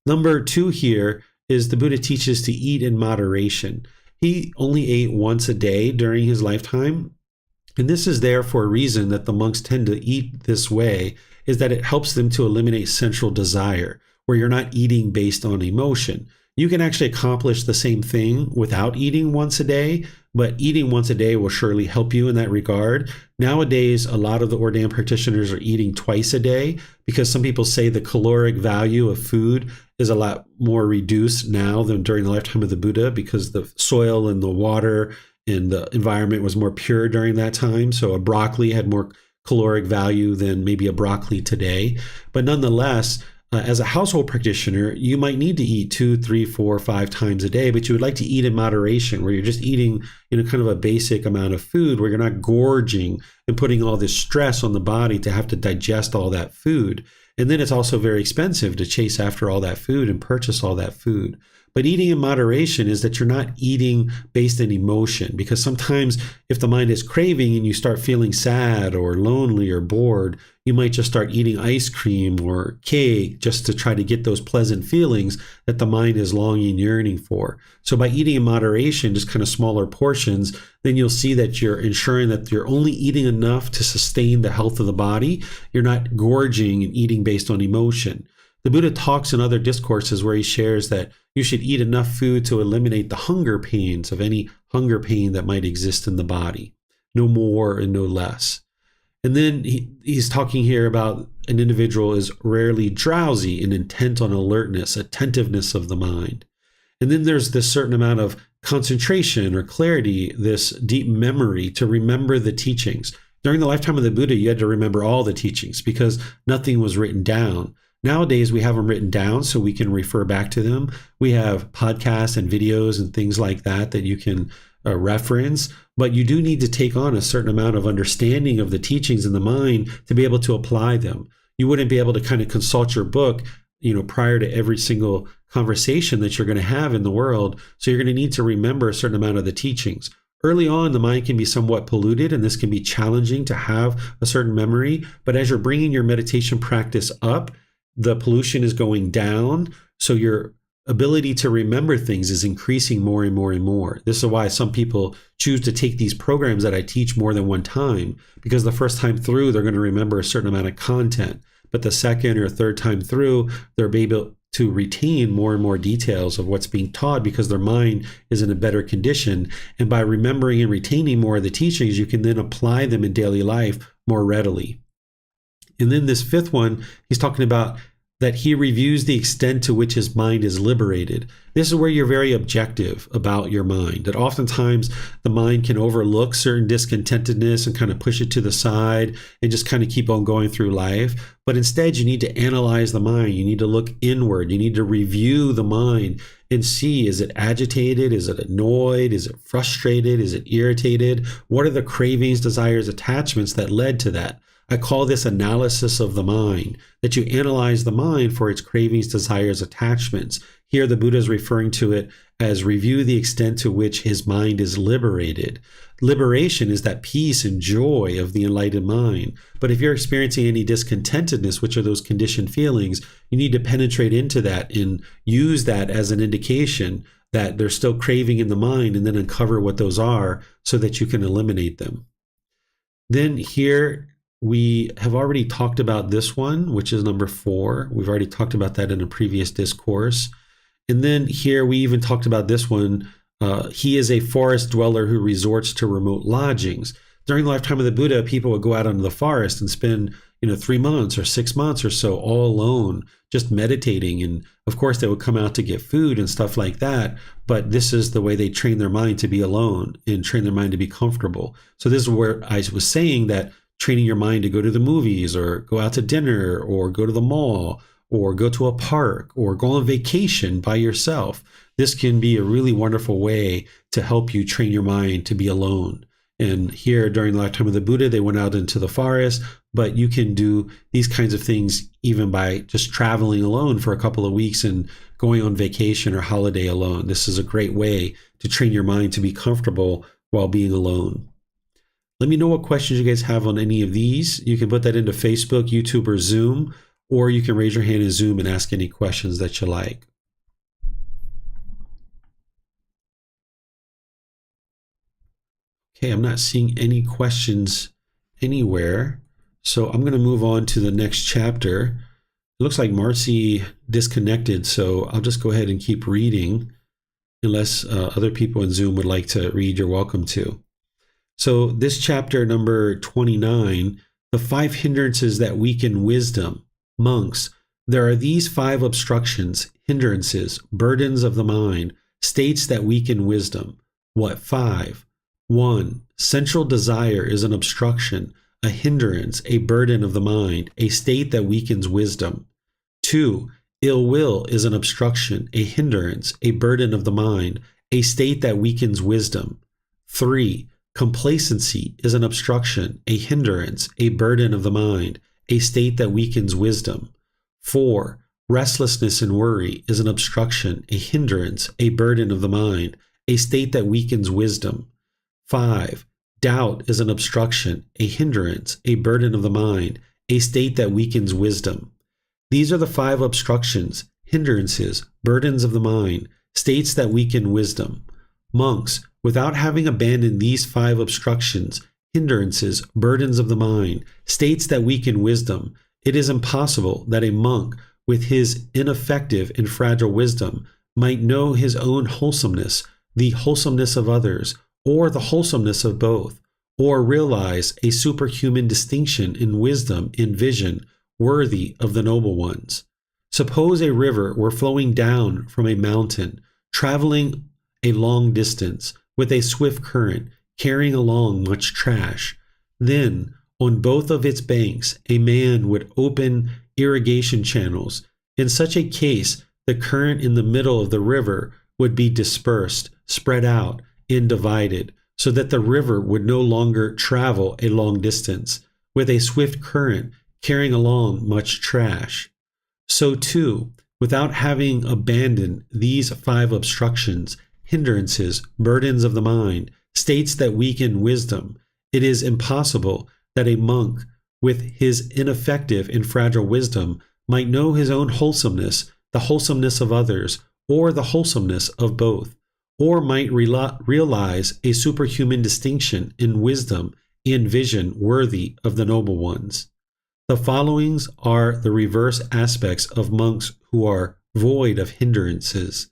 Number 2 here is the Buddha teaches to eat in moderation. He only ate once a day during his lifetime. And this is there for a reason that the monks tend to eat this way, is that it helps them to eliminate sensual desire, where you're not eating based on emotion. You can actually accomplish the same thing without eating once a day, but eating once a day will surely help you in that regard. Nowadays, a lot of the ordained practitioners are eating twice a day because some people say the caloric value of food is a lot more reduced now than during the lifetime of the Buddha, because the soil and the water and the environment was more pure during that time. So a broccoli had more caloric value than maybe a broccoli today. But nonetheless, as a household practitioner, you might need to eat 2, 3, 4, 5 times a day, but you would like to eat in moderation, where you're just eating, kind of a basic amount of food, where you're not gorging and putting all this stress on the body to have to digest all that food. And then it's also very expensive to chase after all that food and purchase all that food. But eating in moderation is that you're not eating based on emotion, because sometimes if the mind is craving and you start feeling sad or lonely or bored, you might just start eating ice cream or cake just to try to get those pleasant feelings that the mind is longing, yearning for. So by eating in moderation, just kind of smaller portions, then you'll see that you're ensuring that you're only eating enough to sustain the health of the body. You're not gorging and eating based on emotion. The Buddha talks in other discourses where he shares that you should eat enough food to eliminate the hunger pains of any hunger pain that might exist in the body. No more and no less. And then he's talking here about an individual is rarely drowsy and intent on alertness, attentiveness of the mind. And then there's this certain amount of concentration or clarity, this deep memory to remember the teachings. During the lifetime of the Buddha, you had to remember all the teachings because nothing was written down. Nowadays, we have them written down so we can refer back to them. We have podcasts and videos and things like that you can reference, but you do need to take on a certain amount of understanding of the teachings in the mind to be able to apply them. You wouldn't be able to kind of consult your book, prior to every single conversation that you're going to have in the world. So you're going to need to remember a certain amount of the teachings. Early on, the mind can be somewhat polluted, and this can be challenging to have a certain memory. But as you're bringing your meditation practice up, the pollution is going down, so your ability to remember things is increasing more and more and more. This is why some people choose to take these programs that I teach more than one time, because the first time through, they're going to remember a certain amount of content. But the second or third time through, they're able to retain more and more details of what's being taught because their mind is in a better condition. And by remembering and retaining more of the teachings, you can then apply them in daily life more readily. And then this 5th one, he's talking about that he reviews the extent to which his mind is liberated. This is where you're very objective about your mind, that oftentimes the mind can overlook certain discontentedness and kind of push it to the side and just kind of keep on going through life. But instead, you need to analyze the mind. You need to look inward. You need to review the mind and see, is it agitated? Is it annoyed? Is it frustrated? Is it irritated? What are the cravings, desires, attachments that led to that? I call this analysis of the mind, that you analyze the mind for its cravings, desires, attachments. Here, the Buddha is referring to it as review the extent to which his mind is liberated. Liberation is that peace and joy of the enlightened mind. But if you're experiencing any discontentedness, which are those conditioned feelings, you need to penetrate into that and use that as an indication that there's still craving in the mind, and then uncover what those are so that you can eliminate them. Then here, we have already talked about this one, which is number 4. We've already talked about that in a previous discourse. And then here we even talked about this one. He is a forest dweller who resorts to remote lodgings. During the lifetime of the Buddha, people would go out into the forest and spend 3 months or 6 months or so all alone, just meditating. And of course, they would come out to get food and stuff like that. But this is the way they train their mind to be alone and train their mind to be comfortable. So this is where I was saying that training your mind to go to the movies or go out to dinner or go to the mall or go to a park or go on vacation by yourself. This can be a really wonderful way to help you train your mind to be alone. And here during the lifetime of the Buddha, they went out into the forest, but you can do these kinds of things even by just traveling alone for a couple of weeks and going on vacation or holiday alone. This is a great way to train your mind to be comfortable while being alone. Let me know what questions you guys have on any of these. You can put that into Facebook, YouTube, or Zoom, or you can raise your hand in Zoom and ask any questions that you like. Okay, I'm not seeing any questions anywhere, so I'm going to move on to the next chapter. It looks like Marcy disconnected, so I'll just go ahead and keep reading. Unless other people in Zoom would like to read, you're welcome to. So this chapter number 29, the 5 hindrances that weaken wisdom. Monks, there are these 5 obstructions, hindrances, burdens of the mind, states that weaken wisdom. What 5? 1. Sensual desire is an obstruction, a hindrance, a burden of the mind, a state that weakens wisdom. 2. Ill will is an obstruction, a hindrance, a burden of the mind, a state that weakens wisdom. 3. Complacency is an obstruction, a hindrance, a burden of the mind, a state that weakens wisdom. 4. Restlessness and worry is an obstruction, a hindrance, a burden of the mind, a state that weakens wisdom. 5. Doubt is an obstruction, a hindrance, a burden of the mind, a state that weakens wisdom. These are the 5 obstructions, hindrances, burdens of the mind, states that weaken wisdom. Monks, without having abandoned these 5 obstructions, hindrances, burdens of the mind, states that weaken wisdom, it is impossible that a monk with his ineffective and fragile wisdom might know his own wholesomeness, the wholesomeness of others, or the wholesomeness of both, or realize a superhuman distinction in wisdom and vision worthy of the noble ones. Suppose a river were flowing down from a mountain, traveling a long distance with a swift current, carrying along much trash. Then, on both of its banks, a man would open irrigation channels. In such a case, the current in the middle of the river would be dispersed, spread out, and divided, so that the river would no longer travel a long distance, with a swift current carrying along much trash. So too, without having abandoned these 5 obstructions, hindrances, burdens of the mind, states that weaken wisdom, it is impossible that a monk with his ineffective and fragile wisdom might know his own wholesomeness, the wholesomeness of others, or the wholesomeness of both, or might realize a superhuman distinction in wisdom and vision worthy of the noble ones. The followings are the reverse aspects of monks who are void of hindrances.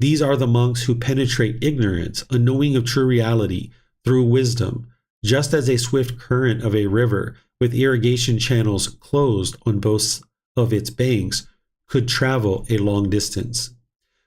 These are the monks who penetrate ignorance, unknowing of true reality, through wisdom, just as a swift current of a river with irrigation channels closed on both of its banks could travel a long distance.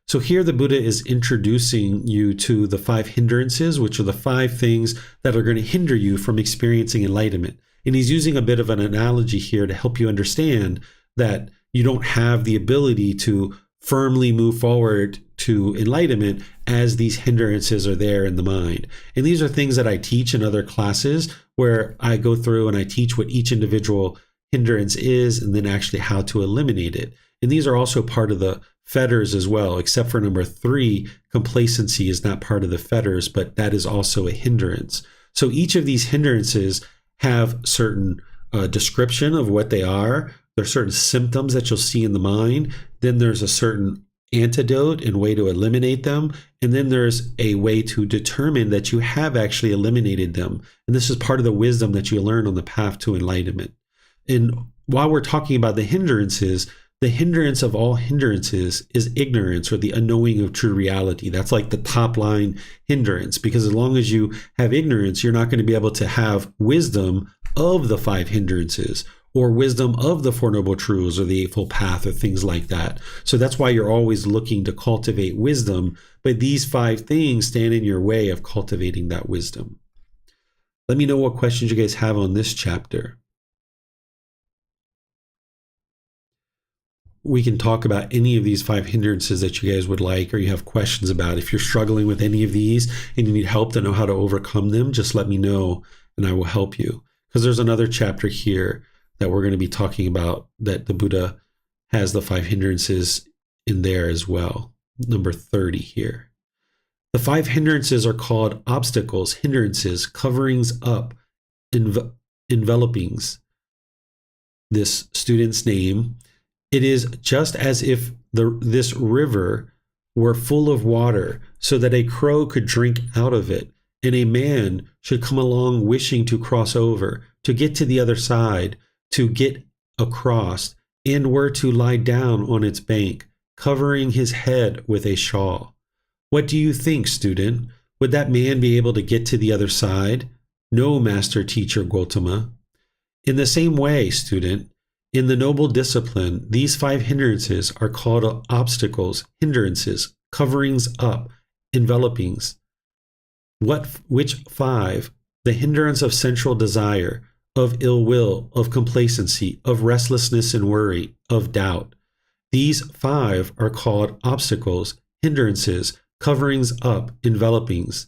So here the Buddha is introducing you to the 5 hindrances, which are the 5 things that are going to hinder you from experiencing enlightenment. And he's using a bit of an analogy here to help you understand that you don't have the ability to firmly move forward to enlightenment as these hindrances are there in the mind. And these are things that I teach in other classes where I go through and I teach what each individual hindrance is and then actually how to eliminate it. And these are also part of the fetters as well, except for number 3, complacency is not part of the fetters, but that is also a hindrance. So each of these hindrances have certain description of what they are. There are certain symptoms that you'll see in the mind. Then there's a certain antidote and way to eliminate them. And then there's a way to determine that you have actually eliminated them. And this is part of the wisdom that you learn on the path to enlightenment. And while we're talking about the hindrances, the hindrance of all hindrances is ignorance or the unknowing of true reality. That's like the top line hindrance, because as long as you have ignorance, you're not going to be able to have wisdom of the 5 hindrances or wisdom of the 4 Noble Truths or the Eightfold Path or things like that. So that's why you're always looking to cultivate wisdom, but these 5 things stand in your way of cultivating that wisdom. Let me know what questions you guys have on this chapter. We can talk about any of these 5 hindrances that you guys would like or you have questions about. If you're struggling with any of these and you need help to know how to overcome them, just let me know and I will help you. Because there's another chapter here that we're going to be talking about that the Buddha has the 5 hindrances in there as well. Number 30 here. The 5 hindrances are called obstacles, hindrances, coverings up, envelopings. This student's name. It is just as if this river were full of water so that a crow could drink out of it, and a man should come along wishing to cross over, to get to the other side, to get across, and were to lie down on its bank, covering his head with a shawl. What do you think, student? Would that man be able to get to the other side? No, master teacher Gotama. In the same way, student, in the noble discipline, these 5 hindrances are called obstacles, hindrances, coverings up, envelopings. Which 5? The hindrance of sensual desire, of ill will, of complacency, of restlessness and worry, of doubt. These 5 are called obstacles, hindrances, coverings up, envelopings.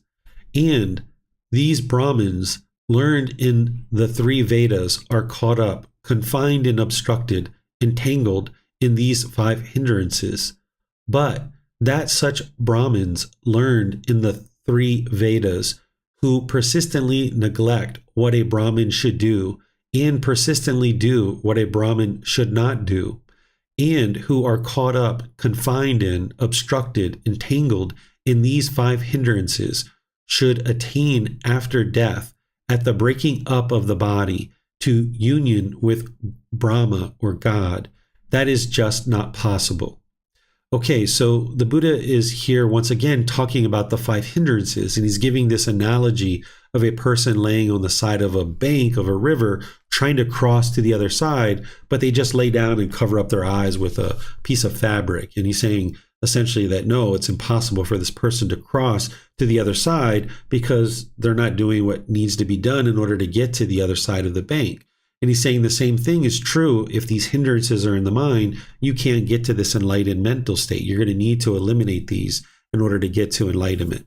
And these Brahmins learned in the 3 Vedas are caught up, confined and obstructed, entangled in these 5 hindrances. But that such Brahmins learned in the 3 Vedas who persistently neglect what a Brahmin should do and persistently do what a Brahmin should not do, and who are caught up, confined in, obstructed, entangled in these 5 hindrances should attain after death, at the breaking up of the body, to union with Brahma or God. That is just not possible. Okay, so the Buddha is here once again talking about the 5 hindrances, and he's giving this analogy of a person laying on the side of a bank of a river trying to cross to the other side, but they just lay down and cover up their eyes with a piece of fabric. And he's saying essentially that no, it's impossible for this person to cross to the other side because they're not doing what needs to be done in order to get to the other side of the bank. And he's saying the same thing is true if these hindrances are in the mind. You can't get to this enlightened mental state. You're going to need to eliminate these in order to get to enlightenment.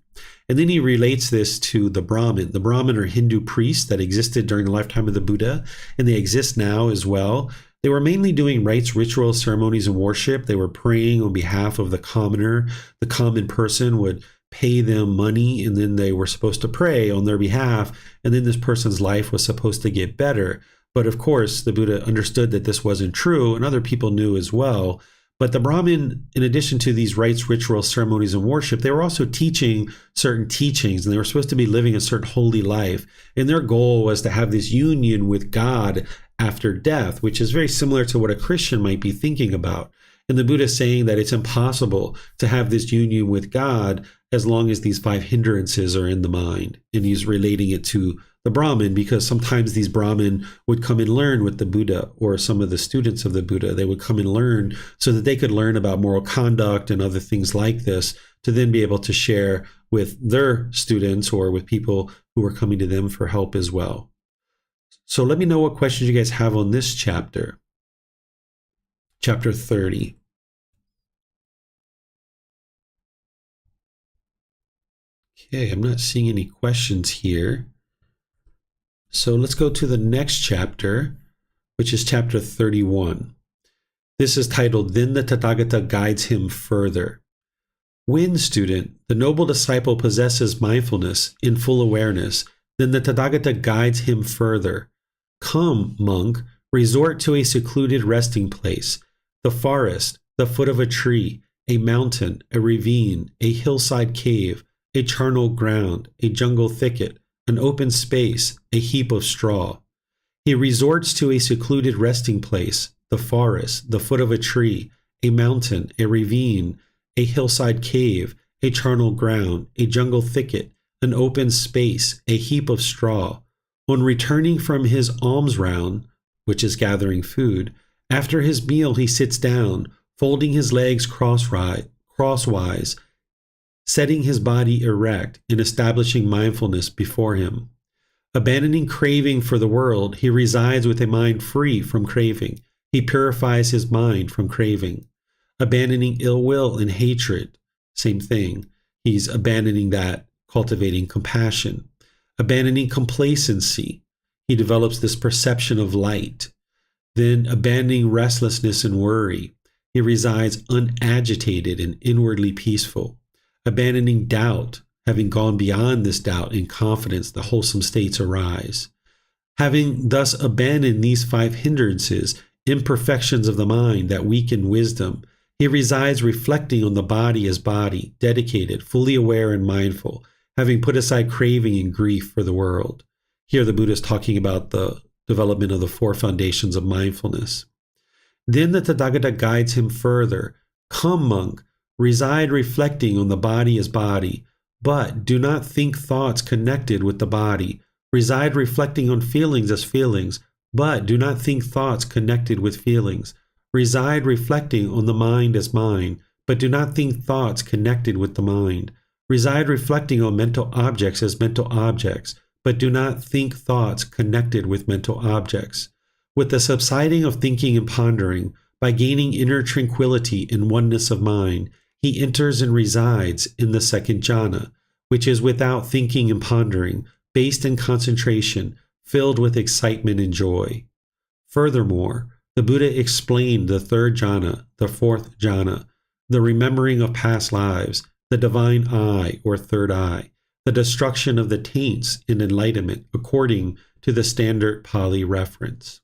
And then he relates this to the Brahmin. The Brahmin are Hindu priests that existed during the lifetime of the Buddha, and they exist now as well. They were mainly doing rites, rituals, ceremonies, and worship. They were praying on behalf of the commoner. The common person would pay them money, and then they were supposed to pray on their behalf, and then this person's life was supposed to get better. But of course, the Buddha understood that this wasn't true, and other people knew as well. But the Brahmin, in addition to these rites, rituals, ceremonies, and worship, they were also teaching certain teachings, and they were supposed to be living a certain holy life. And their goal was to have this union with God after death, which is very similar to what a Christian might be thinking about. And the Buddha is saying that it's impossible to have this union with God as long as these 5 hindrances are in the mind. And he's relating it to the Brahmin, because sometimes these Brahmin would come and learn with the Buddha or some of the students of the Buddha. They would come and learn so that they could learn about moral conduct and other things like this to then be able to share with their students or with people who are coming to them for help as well. So let me know what questions you guys have on this chapter. Chapter 30. Okay, I'm not seeing any questions here. So let's go to the next chapter, which is chapter 31. This is titled, Then the Tathagata Guides Him Further. When, student, the noble disciple possesses mindfulness in full awareness, then the Tathagata guides him further. Come, monk, resort to a secluded resting place, the forest, the foot of a tree, a mountain, a ravine, a hillside cave, a charnel ground, a jungle thicket, an open space, a heap of straw. He resorts to a secluded resting place, the forest, the foot of a tree, a mountain, a ravine, a hillside cave, a charnel ground, a jungle thicket, an open space, a heap of straw. On returning from his alms round, which is gathering food, after his meal he sits down, folding his legs crosswise, setting his body erect and establishing mindfulness before him. Abandoning craving for the world, he resides with a mind free from craving. He purifies his mind from craving. Abandoning ill will and hatred, same thing. He's abandoning that, cultivating compassion. Abandoning complacency, he develops this perception of light. Then abandoning restlessness and worry, he resides unagitated and inwardly peaceful. Abandoning doubt, having gone beyond this doubt in confidence, the wholesome states arise. Having thus abandoned these 5 hindrances, imperfections of the mind that weaken wisdom, he resides reflecting on the body as body, dedicated, fully aware and mindful, having put aside craving and grief for the world. Here the Buddha is talking about the development of the 4 foundations of mindfulness. Then the Tathagata guides him further. Come, monk, reside reflecting on the body as body, but do not think thoughts connected with the body. Reside reflecting on feelings as feelings, but do not think thoughts connected with feelings. Reside reflecting on the mind as mind, but do not think thoughts connected with the mind. Reside reflecting on mental objects as mental objects, but do not think thoughts connected with mental objects. With the subsiding of thinking and pondering, by gaining inner tranquility and oneness of mind, he enters and resides in the 2nd jhana, which is without thinking and pondering, based in concentration, filled with excitement and joy. Furthermore, the Buddha explained the 3rd jhana, the 4th jhana, the remembering of past lives, the divine eye or 3rd eye, the destruction of the taints in enlightenment according to the standard Pali reference.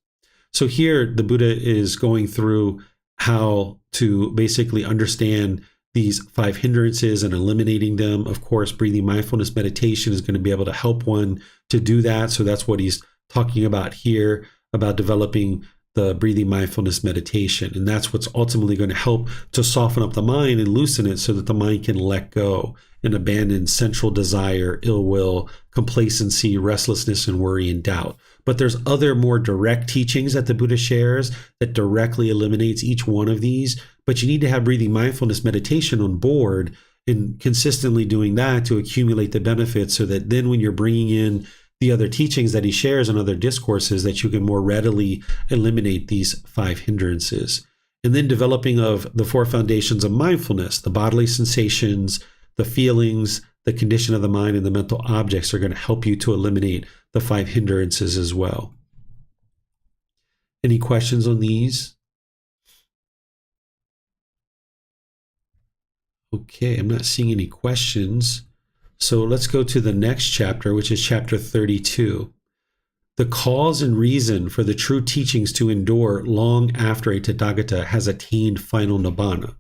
So here the Buddha is going through how to basically understand these 5 hindrances and eliminating them. Of course, breathing mindfulness meditation is going to be able to help one to do that. So that's what he's talking about here, about developing the breathing mindfulness meditation. And that's what's ultimately going to help to soften up the mind and loosen it so that the mind can let go and abandon sensual desire, ill will, complacency, restlessness, and worry and doubt. But there's other more direct teachings that the Buddha shares that directly eliminates each one of these. But you need to have breathing mindfulness meditation on board and consistently doing that to accumulate the benefits so that then when you're bringing in the other teachings that he shares and other discourses, that you can more readily eliminate these 5 hindrances. And then developing of the 4 foundations of mindfulness, the bodily sensations, the feelings, the condition of the mind, and the mental objects are going to help you to eliminate the 5 hindrances as well. Any questions on these? Okay, I'm not seeing any questions. So let's go to the next chapter, which is chapter 32. The cause and reason for the true teachings to endure long after a Tathagata has attained final nibbana.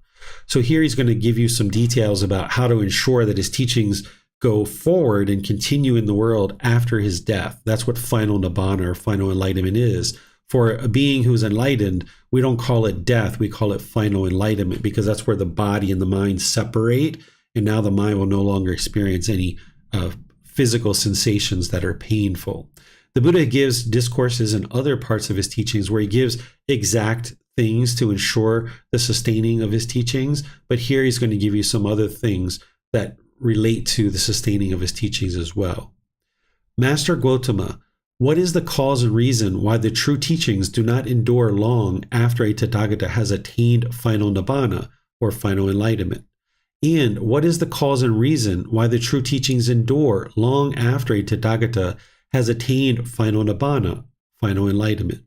So here he's going to give you some details about how to ensure that his teachings go forward and continue in the world after his death. That's what final nibbana or final enlightenment is. For a being who's enlightened, we don't call it death, we call it final enlightenment, because that's where the body and the mind separate, and now the mind will no longer experience any physical sensations that are painful. The Buddha gives discourses in other parts of his teachings where he gives exact things to ensure the sustaining of his teachings, but here he's going to give you some other things that relate to the sustaining of his teachings as well. Master Gotama, what is the cause and reason why the true teachings do not endure long after a Tathagata has attained final nibbana or final enlightenment? And what is the cause and reason why the true teachings endure long after a Tathagata has attained final nibbana, final enlightenment?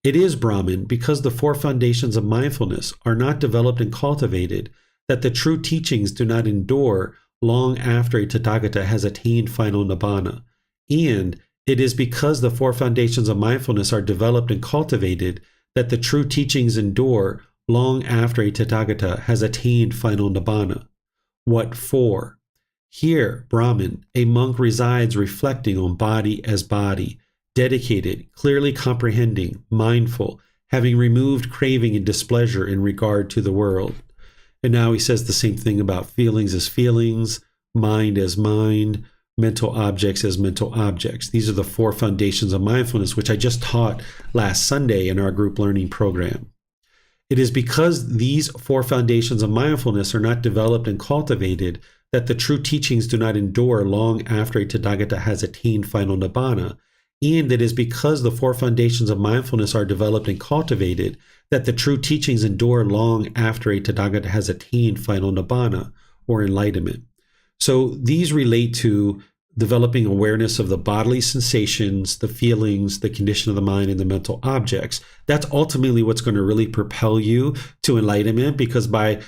It is, Brahman, because the 4 foundations of mindfulness are not developed and cultivated that the true teachings do not endure long after a Tathagata has attained final nibbana. And it is because the 4 foundations of mindfulness are developed and cultivated that the true teachings endure long after a Tathagata has attained final nibbana. What for? Here, Brahman, a monk resides reflecting on body as body, dedicated, clearly comprehending, mindful, having removed craving and displeasure in regard to the world. And now he says the same thing about feelings as feelings, mind as mind, mental objects as mental objects. These are the 4 foundations of mindfulness, which I just taught last Sunday in our group learning program. It is because these 4 foundations of mindfulness are not developed and cultivated that the true teachings do not endure long after a Tathagata has attained final nibbana. And it is because the four foundations of mindfulness are developed and cultivated that the true teachings endure long after a Tathagata has attained final nibbana or enlightenment. So these relate to developing awareness of the bodily sensations, the feelings, the condition of the mind, and the mental objects. That's ultimately what's going to really propel you to enlightenment, because by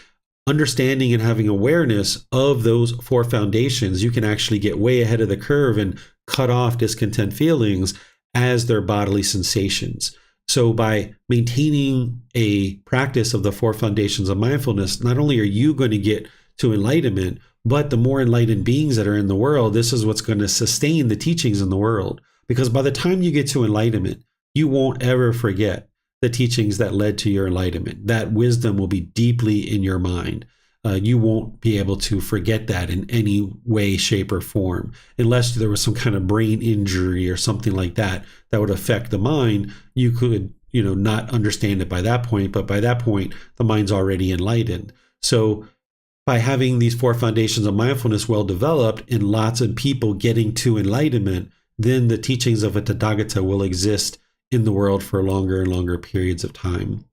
understanding and having awareness of those four foundations, you can actually get way ahead of the curve and cut off discontent feelings as their bodily sensations. So by maintaining a practice of the four foundations of mindfulness, not only are you going to get to enlightenment, but the more enlightened beings that are in the world, this is what's going to sustain the teachings in the world. Because by the time you get to enlightenment, you won't ever forget the teachings that led to your enlightenment. That wisdom will be deeply in your mind. You won't be able to forget that in any way, shape, or form, unless there was some kind of brain injury or something like that that would affect the mind. You could, not understand it by that point, but by that point, the mind's already enlightened. So by having these four foundations of mindfulness well developed and lots of people getting to enlightenment, then the teachings of a Tathagata will exist in the world for longer and longer periods of time.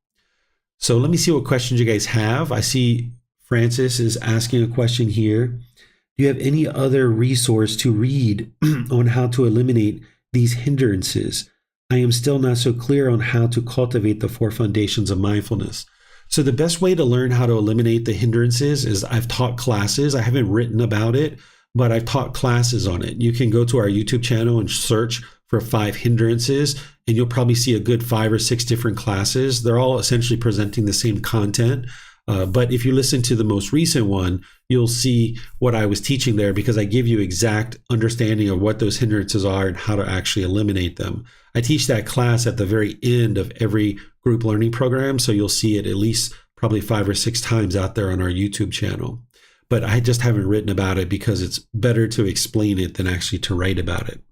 So let me see what questions you guys have. I see Francis is asking a question here. Do you have any other resource to read on how to eliminate these hindrances? I am still not so clear on how to cultivate the four foundations of mindfulness. So the best way to learn how to eliminate the hindrances is I've taught classes. I haven't written about it, but I've taught classes on it. You can go to our YouTube channel and search for 5 hindrances, and you'll probably see a good 5 or 6 different classes. They're all essentially presenting the same content. But if you listen to the most recent one, you'll see what I was teaching there, because I give you exact understanding of what those hindrances are and how to actually eliminate them. I teach that class at the very end of every group learning program, so you'll see it at least probably 5 or 6 times out there on our YouTube channel. But I just haven't written about it because it's better to explain it than actually to write about it.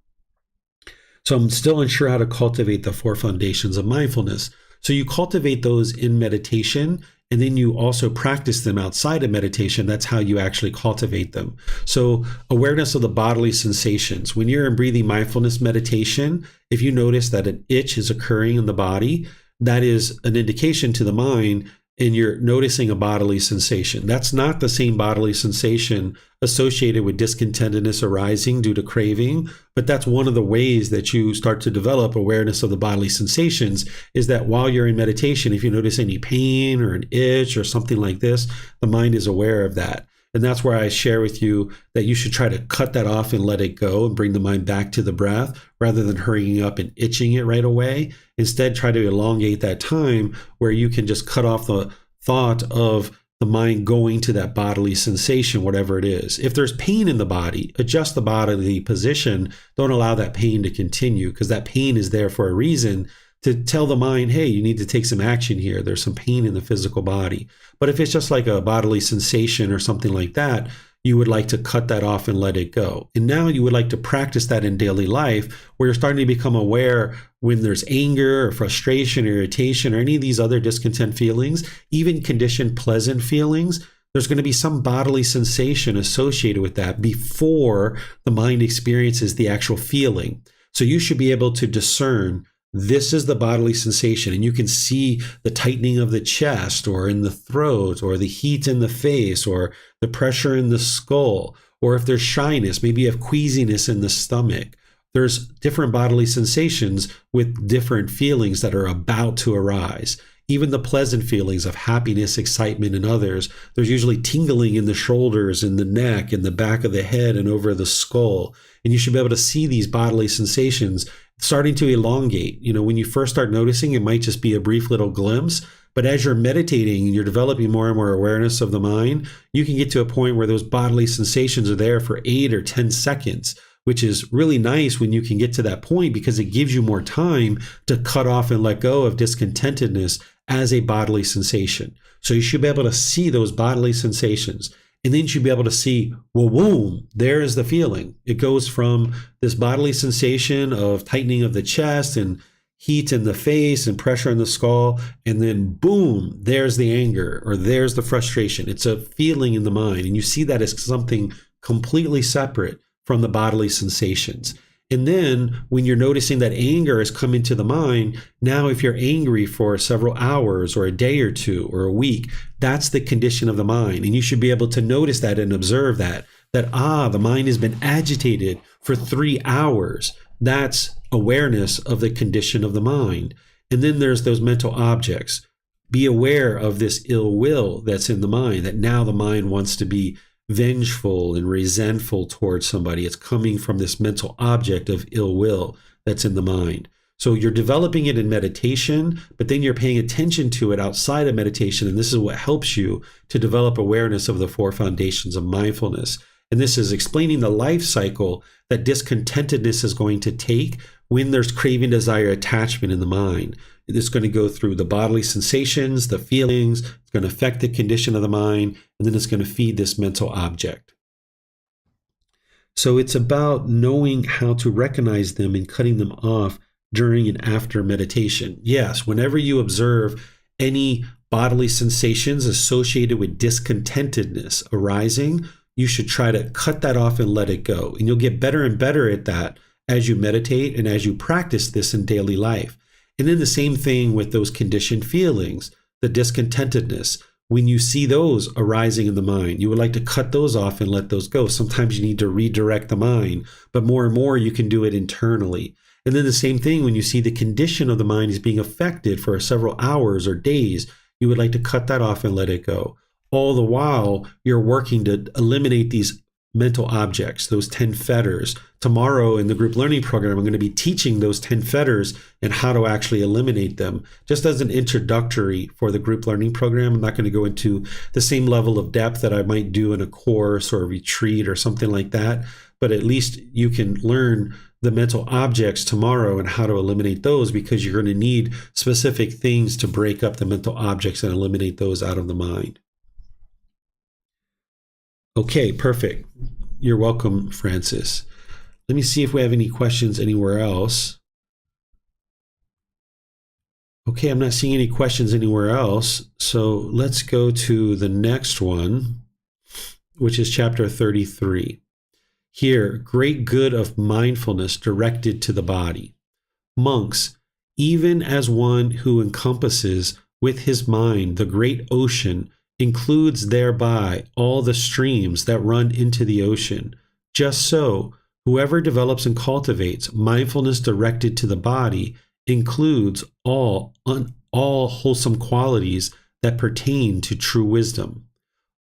So I'm still unsure how to cultivate the 4 foundations of mindfulness. So you cultivate those in meditation, and then you also practice them outside of meditation. That's how you actually cultivate them. So awareness of the bodily sensations. When you're in breathing mindfulness meditation, if you notice that an itch is occurring in the body, that is an indication to the mind, and you're noticing a bodily sensation. That's not the same bodily sensation associated with discontentedness arising due to craving, but that's one of the ways that you start to develop awareness of the bodily sensations, is that while you're in meditation, if you notice any pain or an itch or something like this, the mind is aware of that. And that's where I share with you that you should try to cut that off and let it go and bring the mind back to the breath rather than hurrying up and itching it right away. Instead, try to elongate that time where you can just cut off the thought of the mind going to that bodily sensation, whatever it is. If there's pain in the body, adjust the bodily position. Don't allow that pain to continue, because that pain is there for a reason, to tell the mind, hey, you need to take some action here. There's some pain in the physical body. But if it's just like a bodily sensation or something like that, you would like to cut that off and let it go. And now you would like to practice that in daily life, where you're starting to become aware when there's anger or frustration or irritation or any of these other discontent feelings, even conditioned pleasant feelings. There's going to be some bodily sensation associated with that before the mind experiences the actual feeling. So you should be able to discern, this is the bodily sensation, and you can see the tightening of the chest or in the throat, or the heat in the face, or the pressure in the skull, or if there's shyness, maybe you have queasiness in the stomach. There's different bodily sensations with different feelings that are about to arise. Even the pleasant feelings of happiness, excitement, and others, there's usually tingling in the shoulders, in the neck, in the back of the head, and over the skull. And you should be able to see these bodily sensations starting to elongate. When you first start noticing, it might just be a brief little glimpse, but as you're meditating and you're developing more and more awareness of the mind, you can get to a point where those bodily sensations are there for 8 or 10 seconds, which is really nice when you can get to that point, because it gives you more time to cut off and let go of discontentedness as a bodily sensation. So you should be able to see those bodily sensations. And then you should be able to see, well, boom, there is the feeling. It goes from this bodily sensation of tightening of the chest and heat in the face and pressure in the skull, and then boom, there's the anger or there's the frustration. It's a feeling in the mind, and you see that as something completely separate from the bodily sensations. And then when you're noticing that anger is coming to the mind, now if you're angry for several hours or a day or two or a week, that's the condition of the mind. And you should be able to notice that and observe that the mind has been agitated for 3 hours. That's awareness of the condition of the mind. And then there's those mental objects. Be aware of this ill will that's in the mind, that now the mind wants to be vengeful and resentful towards somebody. It's coming from this mental object of ill will that's in the mind. So you're developing it in meditation, but then you're paying attention to it outside of meditation. And this is what helps you to develop awareness of the 4 foundations of mindfulness. And this is explaining the life cycle that discontentedness is going to take when there's craving, desire, attachment in the mind. It's going to go through the bodily sensations, the feelings, it's going to affect the condition of the mind, and then it's going to feed this mental object. So it's about knowing how to recognize them and cutting them off during and after meditation. Yes, whenever you observe any bodily sensations associated with discontentedness arising, you should try to cut that off and let it go. And you'll get better and better at that as you meditate and as you practice this in daily life. And then the same thing with those conditioned feelings, the discontentedness. When you see those arising in the mind, you would like to cut those off and let those go. Sometimes you need to redirect the mind, but more and more you can do it internally. And then the same thing when you see the condition of the mind is being affected for several hours or days, you would like to cut that off and let it go. All the while, you're working to eliminate these mental objects, those 10 fetters. Tomorrow in the group learning program, I'm going to be teaching those 10 fetters and how to actually eliminate them. Just as an introductory for the group learning program, I'm not going to go into the same level of depth that I might do in a course or a retreat or something like that, but at least you can learn the mental objects tomorrow and how to eliminate those, because you're going to need specific things to break up the mental objects and eliminate those out of the mind. Okay, perfect. You're welcome, Francis. Let me see if we have any questions anywhere else. Okay, I'm not seeing any questions anywhere else. So let's go to the next one, which is chapter 33. Here, great good of mindfulness directed to the body. Monks, even as one who encompasses with his mind the great ocean, includes thereby all the streams that run into the ocean. Just so, whoever develops and cultivates mindfulness directed to the body includes all wholesome qualities that pertain to true wisdom.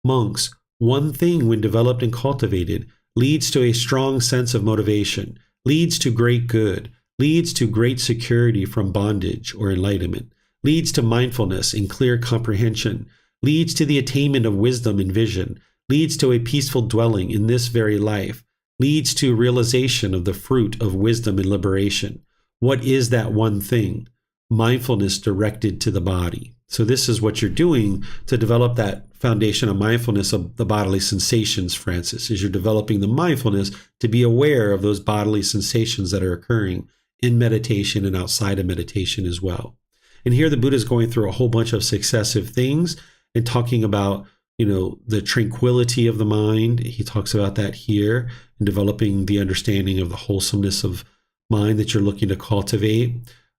Monks, one thing when developed and cultivated leads to a strong sense of motivation, leads to great good, leads to great security from bondage or enlightenment, leads to mindfulness and clear comprehension, leads to the attainment of wisdom and vision, leads to a peaceful dwelling in this very life, leads to realization of the fruit of wisdom and liberation. What is that one thing? Mindfulness directed to the body. So this is what you're doing to develop that foundation of mindfulness of the bodily sensations, Francis, is you're developing the mindfulness to be aware of those bodily sensations that are occurring in meditation and outside of meditation as well. And here the Buddha is going through a whole bunch of successive things and talking about, the tranquility of the mind. He talks about that here and developing the understanding of the wholesomeness of mind that you're looking to cultivate.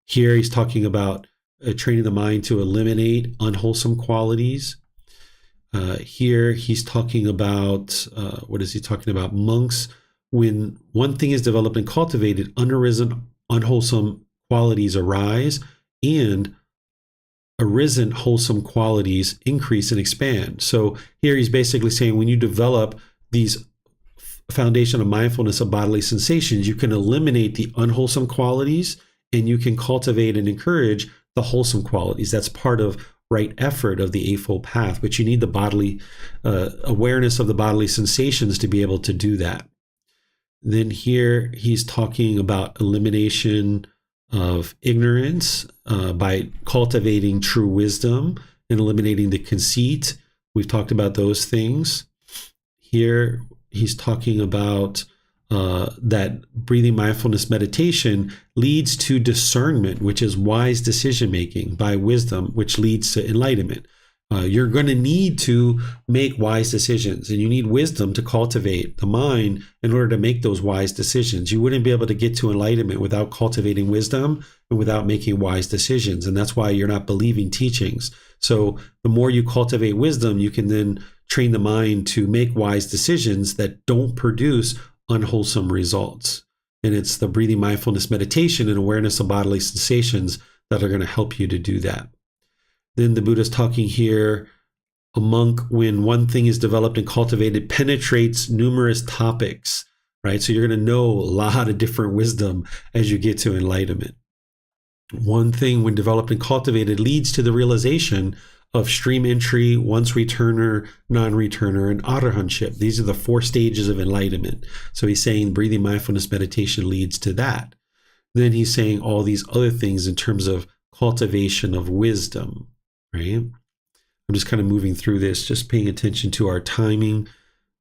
Here he's talking about training the mind to eliminate unwholesome qualities. Here he's talking about, what is he talking about? Monks, when one thing is developed and cultivated, unarisen unwholesome qualities arise, and arisen wholesome qualities increase and expand. So here he's basically saying when you develop these foundation of mindfulness of bodily sensations, you can eliminate the unwholesome qualities and you can cultivate and encourage the wholesome qualities. That's part of right effort of the Eightfold Path, but you need the bodily awareness of the bodily sensations to be able to do that. Then here he's talking about elimination of ignorance by cultivating true wisdom and eliminating the conceit. We've talked about those things. Here he's talking about that breathing mindfulness meditation leads to discernment, which is wise decision making, by wisdom, which leads to enlightenment. You're going to need to make wise decisions, and you need wisdom to cultivate the mind in order to make those wise decisions. You wouldn't be able to get to enlightenment without cultivating wisdom and without making wise decisions. And that's why you're not believing teachings. So the more you cultivate wisdom, you can then train the mind to make wise decisions that don't produce unwholesome results. And it's the breathing mindfulness meditation and awareness of bodily sensations that are going to help you to do that. Then the Buddha's talking here, a monk, when one thing is developed and cultivated, penetrates numerous topics, right? So you're going to know a lot of different wisdom as you get to enlightenment. One thing, when developed and cultivated, leads to the realization of stream entry, once returner, non-returner, and arahantship. These are the 4 stages of enlightenment. So he's saying breathing mindfulness meditation leads to that. Then he's saying all these other things in terms of cultivation of wisdom, right? I'm just kind of moving through this, just paying attention to our timing.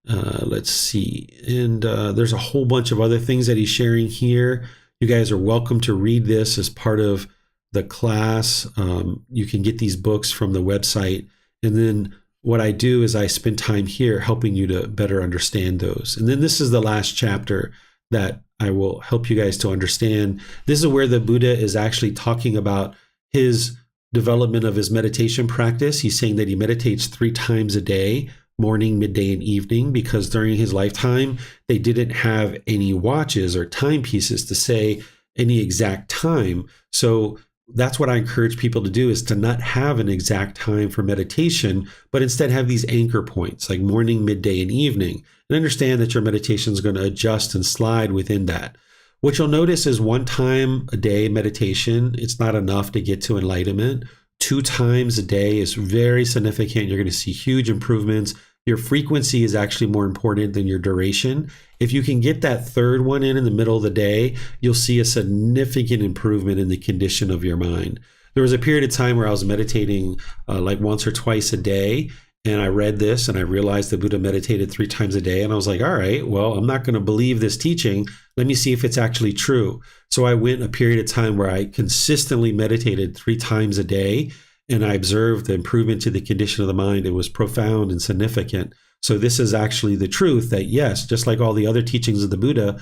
Let's see. And there's a whole bunch of other things that he's sharing here. You guys are welcome to read this as part of the class. You can get these books from the website. And then what I do is I spend time here helping you to better understand those. And then this is the last chapter that I will help you guys to understand. This is where the Buddha is actually talking about his development of his meditation practice. He's saying that he meditates 3 times a day, morning, midday, and evening, because during his lifetime, they didn't have any watches or timepieces to say any exact time. So that's what I encourage people to do, is to not have an exact time for meditation, but instead have these anchor points like morning, midday, and evening, and understand that your meditation is going to adjust and slide within that. What you'll notice is 1 time a day meditation, it's not enough to get to enlightenment. 2 times a day is very significant. You're going to see huge improvements. Your frequency is actually more important than your duration. If you can get that 3rd one in the middle of the day, you'll see a significant improvement in the condition of your mind. There was a period of time where I was meditating like once or twice a day. And I read this and I realized the Buddha meditated 3 times a day. And I was like, all right, well, I'm not going to believe this teaching. Let me see if it's actually true. So I went a period of time where I consistently meditated 3 times a day. And I observed the improvement to the condition of the mind. It was profound and significant. So this is actually the truth, that yes, just like all the other teachings of the Buddha,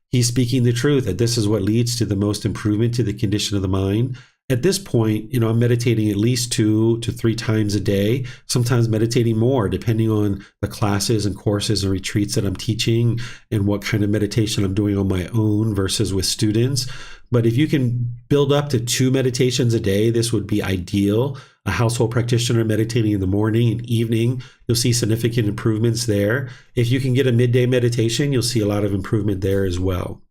he's speaking the truth, that this is what leads to the most improvement to the condition of the mind. At this point, I'm meditating at least 2 to 3 times a day, sometimes meditating more, depending on the classes and courses and retreats that I'm teaching and what kind of meditation I'm doing on my own versus with students. But if you can build up to 2 meditations a day, this would be ideal. A household practitioner meditating in the morning and evening, you'll see significant improvements there. If you can get a midday meditation, you'll see a lot of improvement there as well.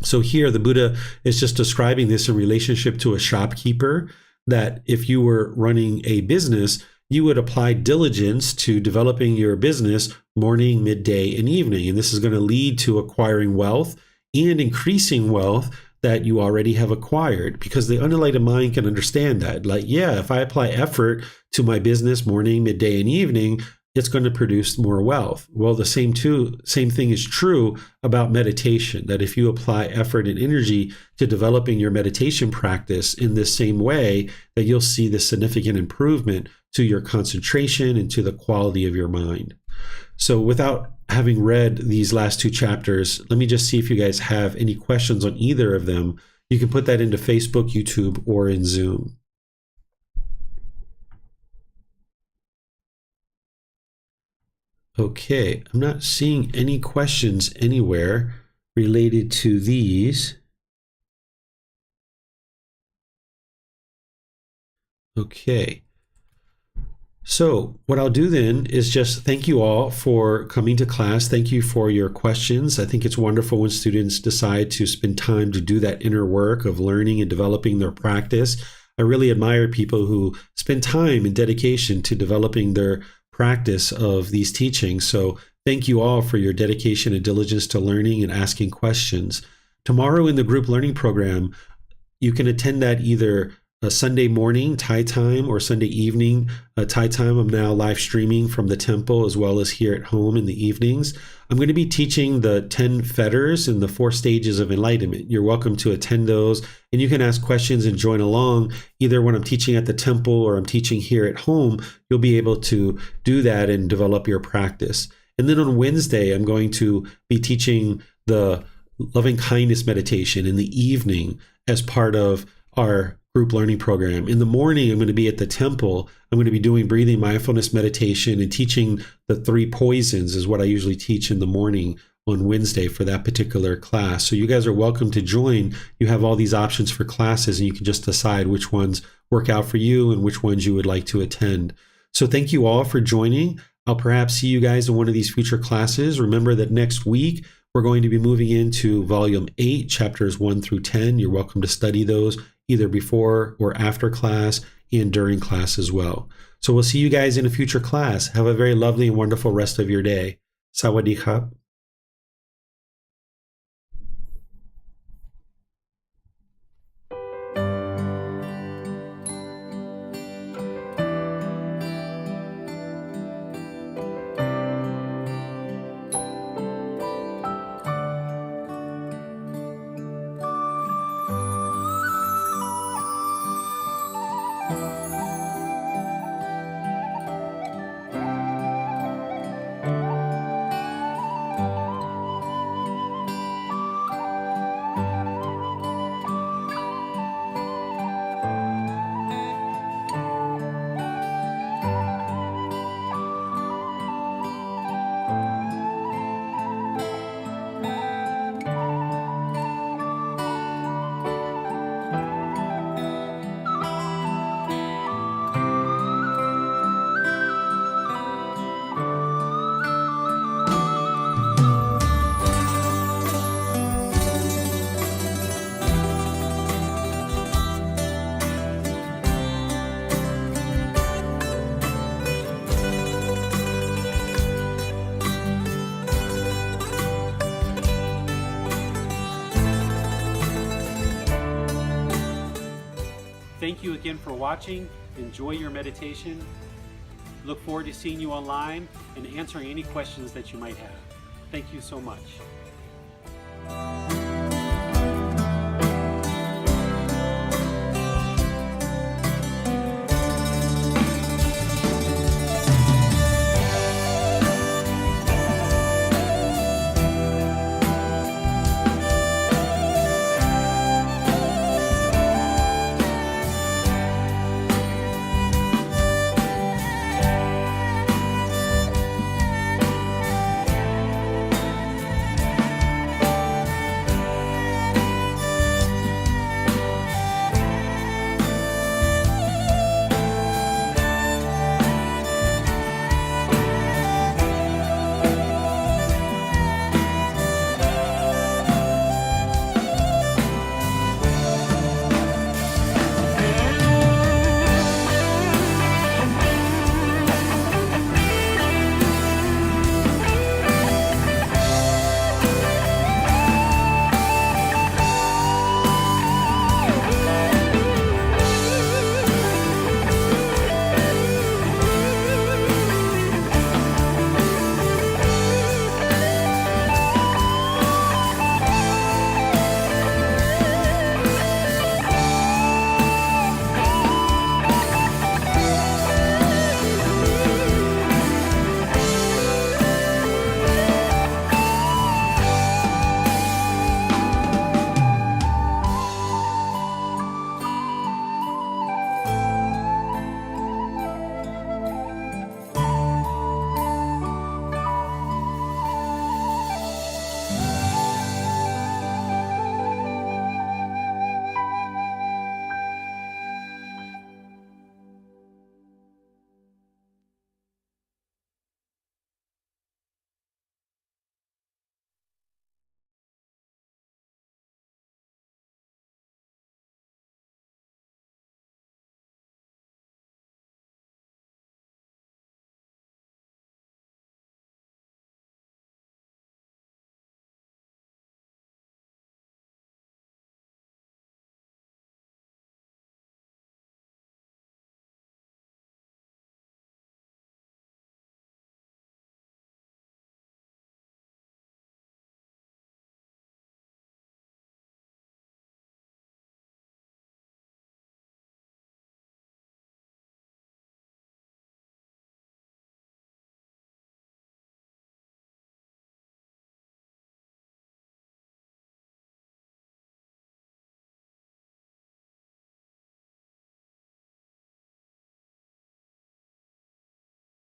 So here the Buddha is just describing this in relationship to a shopkeeper, that if you were running a business, you would apply diligence to developing your business morning, midday, and evening. And this is going to lead to acquiring wealth and increasing wealth that you already have acquired, because the unenlightened mind can understand that. Like, yeah, if I apply effort to my business morning, midday, and evening, it's going to produce more wealth. Well, the same thing is true about meditation, that if you apply effort and energy to developing your meditation practice in this same way, that you'll see this significant improvement to your concentration and to the quality of your mind. So without having read these last 2 chapters, let me just see if you guys have any questions on either of them. You can put that into Facebook, YouTube, or in Zoom. Okay, I'm not seeing any questions anywhere related to these. Okay. So what I'll do then is just thank you all for coming to class. Thank you for your questions. I think it's wonderful when students decide to spend time to do that inner work of learning and developing their practice. I really admire people who spend time and dedication to developing their practice of these teachings. So thank you all for your dedication and diligence to learning and asking questions. Tomorrow in the group learning program, you can attend that either Sunday morning Thai time or Sunday evening Thai time. I'm now live streaming from the temple as well as here at home in the evenings. I'm going to be teaching the 10 fetters and the 4 stages of enlightenment. You're welcome to attend those, and you can ask questions and join along either when I'm teaching at the temple or I'm teaching here at home. You'll be able to do that and develop your practice. And then on Wednesday, I'm going to be teaching the loving kindness meditation in the evening as part of our group learning program. In the morning, I'm going to be at the temple. I'm going to be doing breathing mindfulness meditation and teaching the 3 poisons is what I usually teach in the morning on Wednesday for that particular class. So you guys are welcome to join. You have all these options for classes, and you can just decide which ones work out for you and which ones you would like to attend. So thank you all for joining. I'll perhaps see you guys in one of these future classes. Remember that next week, we're going to be moving into Volume 8, Chapters 1 through 10. You're welcome to study those either before or after class and during class as well. So we'll see you guys in a future class. Have a very lovely and wonderful rest of your day. Sawadee krap. Thank you again for watching. Enjoy your meditation. Look forward to seeing you online and answering any questions that you might have. Thank you so much.